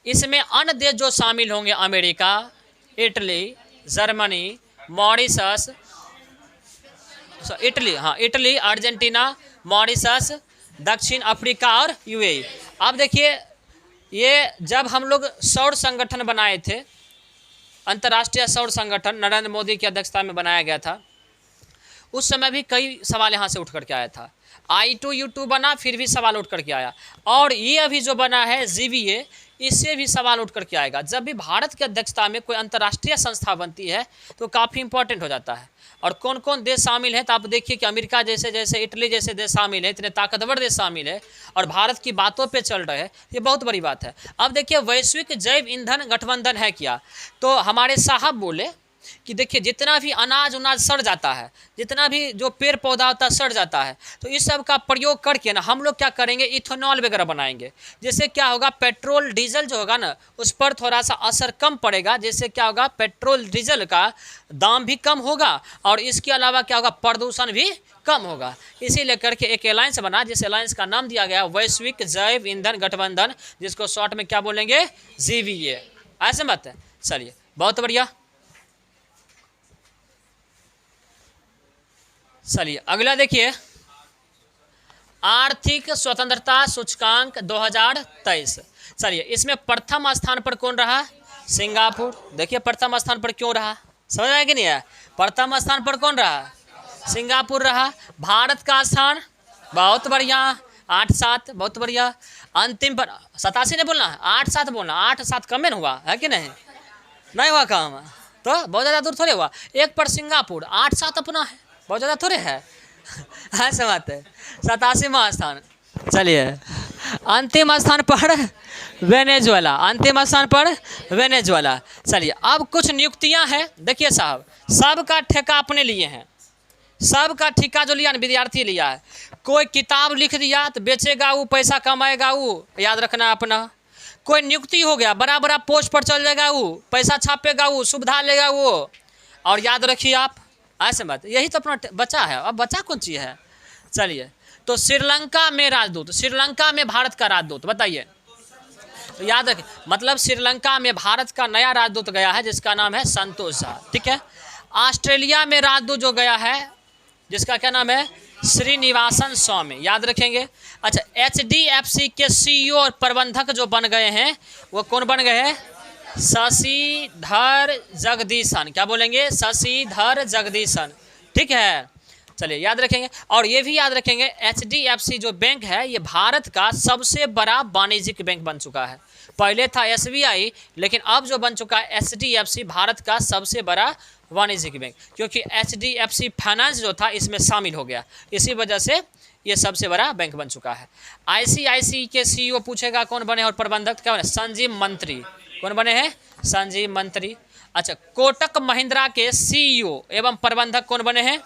इसमें अन्य देश जो शामिल होंगे America, Italy, Germany, Mauritius, Italy, Argentina, Mauritius, दक्षिण अफ्रीका और UAE। अब देखिए, ये जब हम लोग सौर संगठन बनाए थे, अंतर्राष्ट्रीय सौर संगठन नरेंद्र मोदी की अध्यक्षता में बनाया गया था, उस समय भी कई सवाल यहाँ से उठ करके आया था। I2U2 बना, फिर भी सवाल उठ करके आया। और ये अभी जो बना है GBA, इससे भी सवाल उठ करके आएगा। जब भी भारत की अध्यक्षता में कोई अंतर्राष्ट्रीय संस्था बनती है तो काफ़ी इंपॉर्टेंट हो जाता है। और कौन कौन देश शामिल है, तो आप देखिए कि अमेरिका जैसे इटली जैसे देश शामिल है, इतने ताकतवर देश शामिल है और भारत की बातों पे चल रहे हैं, ये बहुत बड़ी बात है। अब देखिए वैश्विक जैव ईंधन गठबंधन है क्या, तो हमारे साहब बोले कि देखिए जितना भी अनाज उनाज सड़ जाता है, जितना भी जो पेड़ पौधा होता है सड़ जाता है, तो इस सब का प्रयोग करके ना हम लोग क्या करेंगे, इथेनॉल वगैरह बनाएंगे। जिससे क्या होगा, पेट्रोल डीजल जो होगा ना उस पर थोड़ा सा असर कम पड़ेगा। जिससे क्या होगा, पेट्रोल डीजल का दाम भी कम होगा और इसके अलावा क्या होगा, प्रदूषण भी कम होगा। इसीलिए करके एक अलायंस बना, जिस अलायंस का नाम दिया गया वैश्विक जैव ईंधन गठबंधन, जिसको शॉर्ट में क्या बोलेंगे, GBA। ऐसे बात है। चलिए बहुत बढ़िया। चलिए अगला देखिए, आर्थिक स्वतंत्रता सूचकांक 2023। चलिए, इसमें प्रथम स्थान पर कौन रहा? सिंगापुर। देखिए प्रथम स्थान पर क्यों रहा, समझ आया कि नहीं है? प्रथम स्थान पर कौन रहा? सिंगापुर रहा। भारत का स्थान, बहुत बढ़िया, 8-7, बहुत बढ़िया। अंतिम पर 87 नहीं बोलना, 8-7 बोलना, 8-7 कम में हुआ है कि नहीं? नहीं हुआ काम, तो बहुत ज़्यादा दूर थोड़े हुआ। एक पर सिंगापुर, 8-7 अपना है, बहुत ज़्यादा थोड़े है। ऐसे बात है। 87वां स्थान। चलिए, अंतिम स्थान पर वेनेजुएला, अंतिम स्थान पर वेनेजुएला। चलिए, अब कुछ नियुक्तियां हैं। देखिए साहब, सबका ठेका अपने लिए हैं, सबका ठेका जो लिया ना विद्यार्थी लिया है। कोई किताब लिख दिया तो बेचेगा वो, पैसा कमाएगा वो, याद रखना अपना। कोई नियुक्ति हो गया, बड़ा बड़ा पोस्ट पर चल जाएगा वो, पैसा छापेगा वो, सुविधा लेगा वो, और याद रखिए आप, ऐसे मत, यही तो अपना बचा है। अब बचा कौन चीज़ है? चलिए, तो श्रीलंका में राजदूत, श्रीलंका में भारत का राजदूत, बताइए। तो याद रखिए, मतलब श्रीलंका में भारत का नया राजदूत गया है जिसका नाम है संतोष झा, ठीक है। ऑस्ट्रेलिया में राजदूत जो गया है जिसका क्या नाम है? श्रीनिवासन स्वामी, याद रखेंगे। अच्छा, HDFC के CEO और प्रबंधक जो बन गए हैं वो कौन बन गए हैं? शशिधर जगदीशन। क्या बोलेंगे? शशिधर जगदीशन, ठीक है। चलिए, याद रखेंगे। और ये भी याद रखेंगे, HDFC जो बैंक है ये भारत का सबसे बड़ा वाणिज्यिक बैंक बन चुका है। पहले था SBI, लेकिन अब जो बन चुका है HDFC भारत का सबसे बड़ा वाणिज्यिक बैंक, क्योंकि HDFC फाइनेंस जो था इसमें शामिल हो गया, इसी वजह से ये सबसे बड़ा बैंक बन चुका है। ICICI के CEO पूछेगा कौन बने और प्रबंधक क्या बने? संजीव मंत्री। कौन बने हैं? संजीव मंत्री। अच्छा, कोटक महिंद्रा के CEO एवं प्रबंधक कौन बने हैं?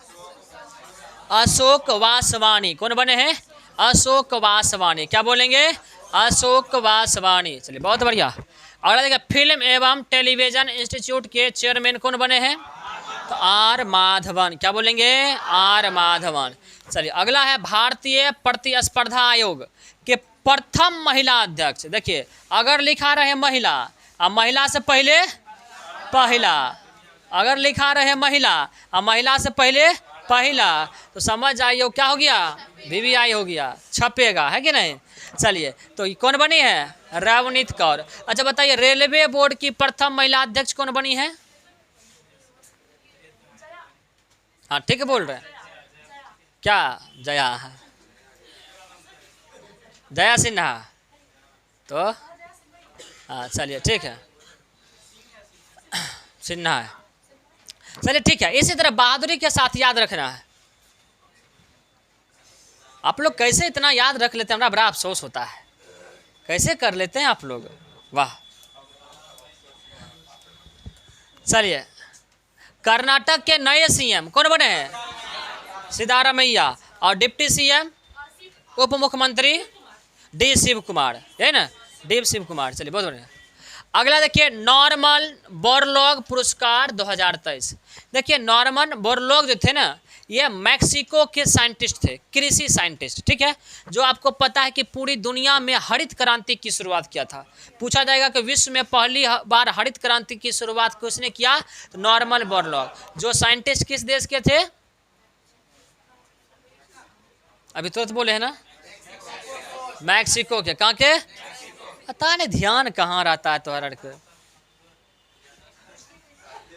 अशोक वासवानी। कौन बने हैं? अशोक वासवानी। क्या बोलेंगे? अशोक वासवानी। चलिए, बहुत बढ़िया। अगला देखिए, फिल्म एवं टेलीविजन इंस्टीट्यूट के चेयरमैन कौन बने हैं? तो R माधवन। क्या बोलेंगे? R माधवन। चलिए, अगला है भारतीय प्रतिस्पर्धा आयोग के प्रथम महिला अध्यक्ष। देखिए, अगर लिखा रहे महिला, अब महिला से पहले पहला, अगर लिखा रहे महिला और महिला से पहले पहला, तो समझ जाइए क्या हो गया? VVI हो गया, छपेगा, है कि नहीं? चलिए, तो कौन बनी है? रवनीत कौर। अच्छा बताइए, रेलवे बोर्ड की प्रथम महिला अध्यक्ष कौन बनी है? हाँ ठीक है, बोल रहे हैं क्या? जया है, जया सिन्हा। तो हाँ चलिए, ठीक है, सिन्हा है। चलिए ठीक है। इसी तरह बहादुरी के साथ याद रखना है। आप लोग कैसे इतना याद रख लेते हैं, हमरा बड़ा अफसोस होता है, कैसे कर लेते हैं आप लोग, वाह। चलिए, कर्नाटक के नए CM कौन बने हैं? सिद्धारमैया। और डिप्टी CM उप मुख्यमंत्री D शिव कुमार, है ना? D शिव कुमार। चलिए, बहुत बढ़िया। अगला देखिए, नॉर्मन बोरलॉग पुरस्कार 2023। देखिए, नॉर्मन बोरलॉग जो थे ना, ये मैक्सिको के साइंटिस्ट थे, कृषि साइंटिस्ट, ठीक है, जो आपको पता है कि पूरी दुनिया में हरित क्रांति की शुरुआत किया था। पूछा जाएगा कि विश्व में पहली बार हरित क्रांति की शुरुआत किसने किया? तो नॉर्मन बोरलॉग। जो साइंटिस्ट किस देश के थे? अभी तुरंत बोले हैं ना, मैक्सिको के। कहाँ के? पता नहीं, ध्यान कहाँ रहता है तुम्हारा को।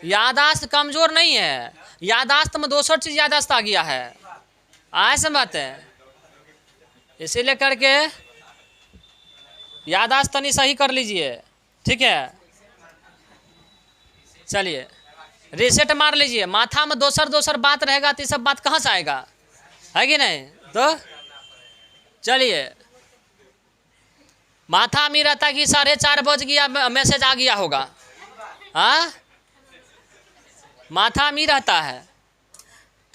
यादाश्त कमजोर नहीं है, यादाश्त में दूसरी चीज यादाश्त आ गया है, ऐसे बात है। इसीलिए करके यादाश्त तनी सही कर लीजिए, ठीक है। चलिए, रीसेट मार लीजिए। माथा में दोसर बात रहेगा तो ये सब बात कहाँ से आएगा, है कि नहीं? तो चलिए, माथा में रहता कि 4:30 बज गया, मैसेज आ गया होगा, हाँ, माथा में रहता है,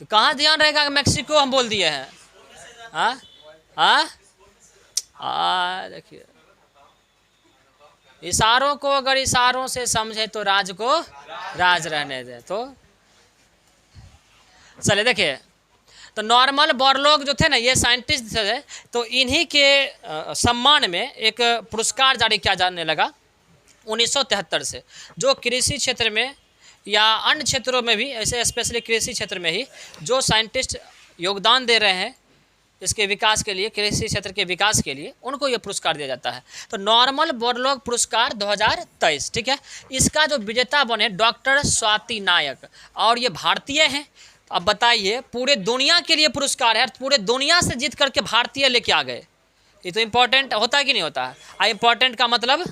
तो कहाँ ध्यान रहेगा कि मैक्सिको हम बोल दिए हैं, हाँ हाँ। देखिए, इशारों को अगर इशारों से समझे तो राज को राज रहने दे। तो चले देखिए, तो नॉर्मन बोरलॉग जो थे ना, ये साइंटिस्ट थे, तो इन्हीं के सम्मान में एक पुरस्कार जारी किया जाने लगा 1973 से, जो कृषि क्षेत्र में या अन्य क्षेत्रों में भी, ऐसे स्पेशली कृषि क्षेत्र में ही जो साइंटिस्ट योगदान दे रहे हैं इसके विकास के लिए, कृषि क्षेत्र के विकास के लिए उनको ये पुरस्कार दिया जाता है। तो नॉर्मल बोरलॉग पुरस्कार 2023, ठीक है। इसका जो विजेता बने डॉक्टर स्वाति नायक, और ये भारतीय हैं। अब बताइए, पूरे दुनिया के लिए पुरस्कार है, पूरे दुनिया से जीत करके भारतीय लेके आ गए। ये तो इम्पोर्टेंट होता है कि नहीं होता है? इम्पोर्टेंट का मतलब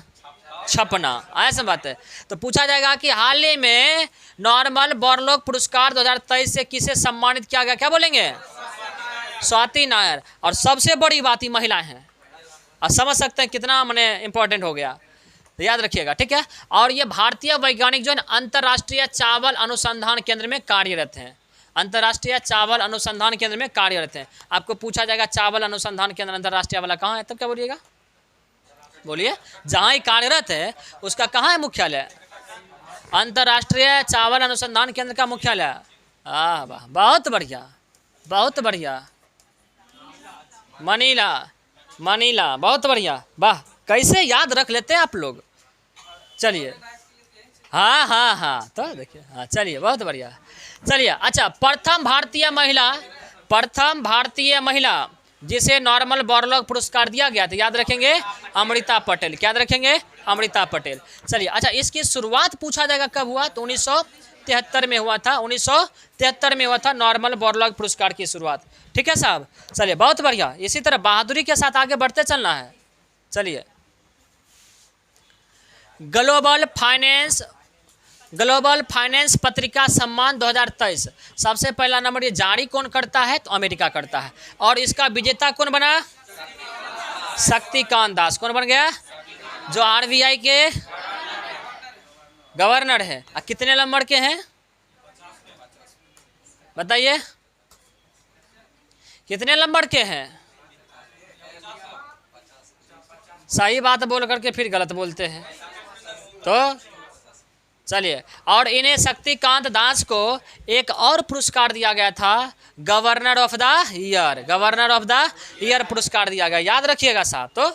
छपना, ऐसा बात है। तो पूछा जाएगा कि हाल ही में नॉर्मल बोरलॉग पुरस्कार 2023 से किसे सम्मानित किया गया, क्या बोलेंगे? स्वाति नायर। और सबसे बड़ी बात ही महिलाएं हैं। और समझ सकते हैं कितना मैंने इंपॉर्टेंट हो गया, तो याद रखिएगा, ठीक है। और ये भारतीय वैज्ञानिक जो है अंतर्राष्ट्रीय चावल अनुसंधान केंद्र में कार्यरत हैं। अंतर्राष्ट्रीय चावल अनुसंधान केंद्र में कार्यरत हैं। आपको पूछा जाएगा चावल अनुसंधान केंद्र अंतर्राष्ट्रीय वाला कहाँ है, तब क्या बोलिएगा? बोलिए, जहाँ ही कार्यरत है उसका कहाँ है मुख्यालय? अंतर्राष्ट्रीय चावल अनुसंधान केंद्र का मुख्यालय। वाह, बहुत बढ़िया, बहुत बढ़िया। मनीला, मनीला, बहुत बढ़िया। वाह, कैसे याद रख लेते हैं आप लोग। चलिए, हाँ हाँ हाँ, तो देखिए, हाँ चलिए, बहुत बढ़िया। चलिए, अच्छा, प्रथम भारतीय महिला जिसे नॉर्मल बोरलॉग पुरस्कार दिया गया था, याद रखेंगे? अमृता पटेल। क्या याद रखेंगे? अमृता पटेल। चलिए, अच्छा, इसकी शुरुआत पूछा जाएगा कब हुआ, तो 1973 में हुआ था। 1973 में हुआ था नॉर्मल बोरलॉग पुरस्कार की शुरुआत, ठीक है साहब। चलिए, बहुत बढ़िया। इसी तरह बहादुरी के साथ आगे बढ़ते चलना है। चलिए, ग्लोबल फाइनेंस पत्रिका सम्मान 2023, सबसे पहला नंबर ये जारी कौन करता है, तो अमेरिका करता है। और इसका विजेता कौन बना? शक्तिकांत दास। कौन बन गया? जो आरबीआई के गवर्नर है। कितने नंबर के हैं बताइए? कितने नंबर के हैं? सही बात बोल करके फिर गलत बोलते हैं। तो चलिए, और इन्हें शक्तिकांत दास को एक और पुरस्कार दिया गया था, governor of the year. Governor of the year पुरस्कार दिया गया, याद रखिएगा साहब। तो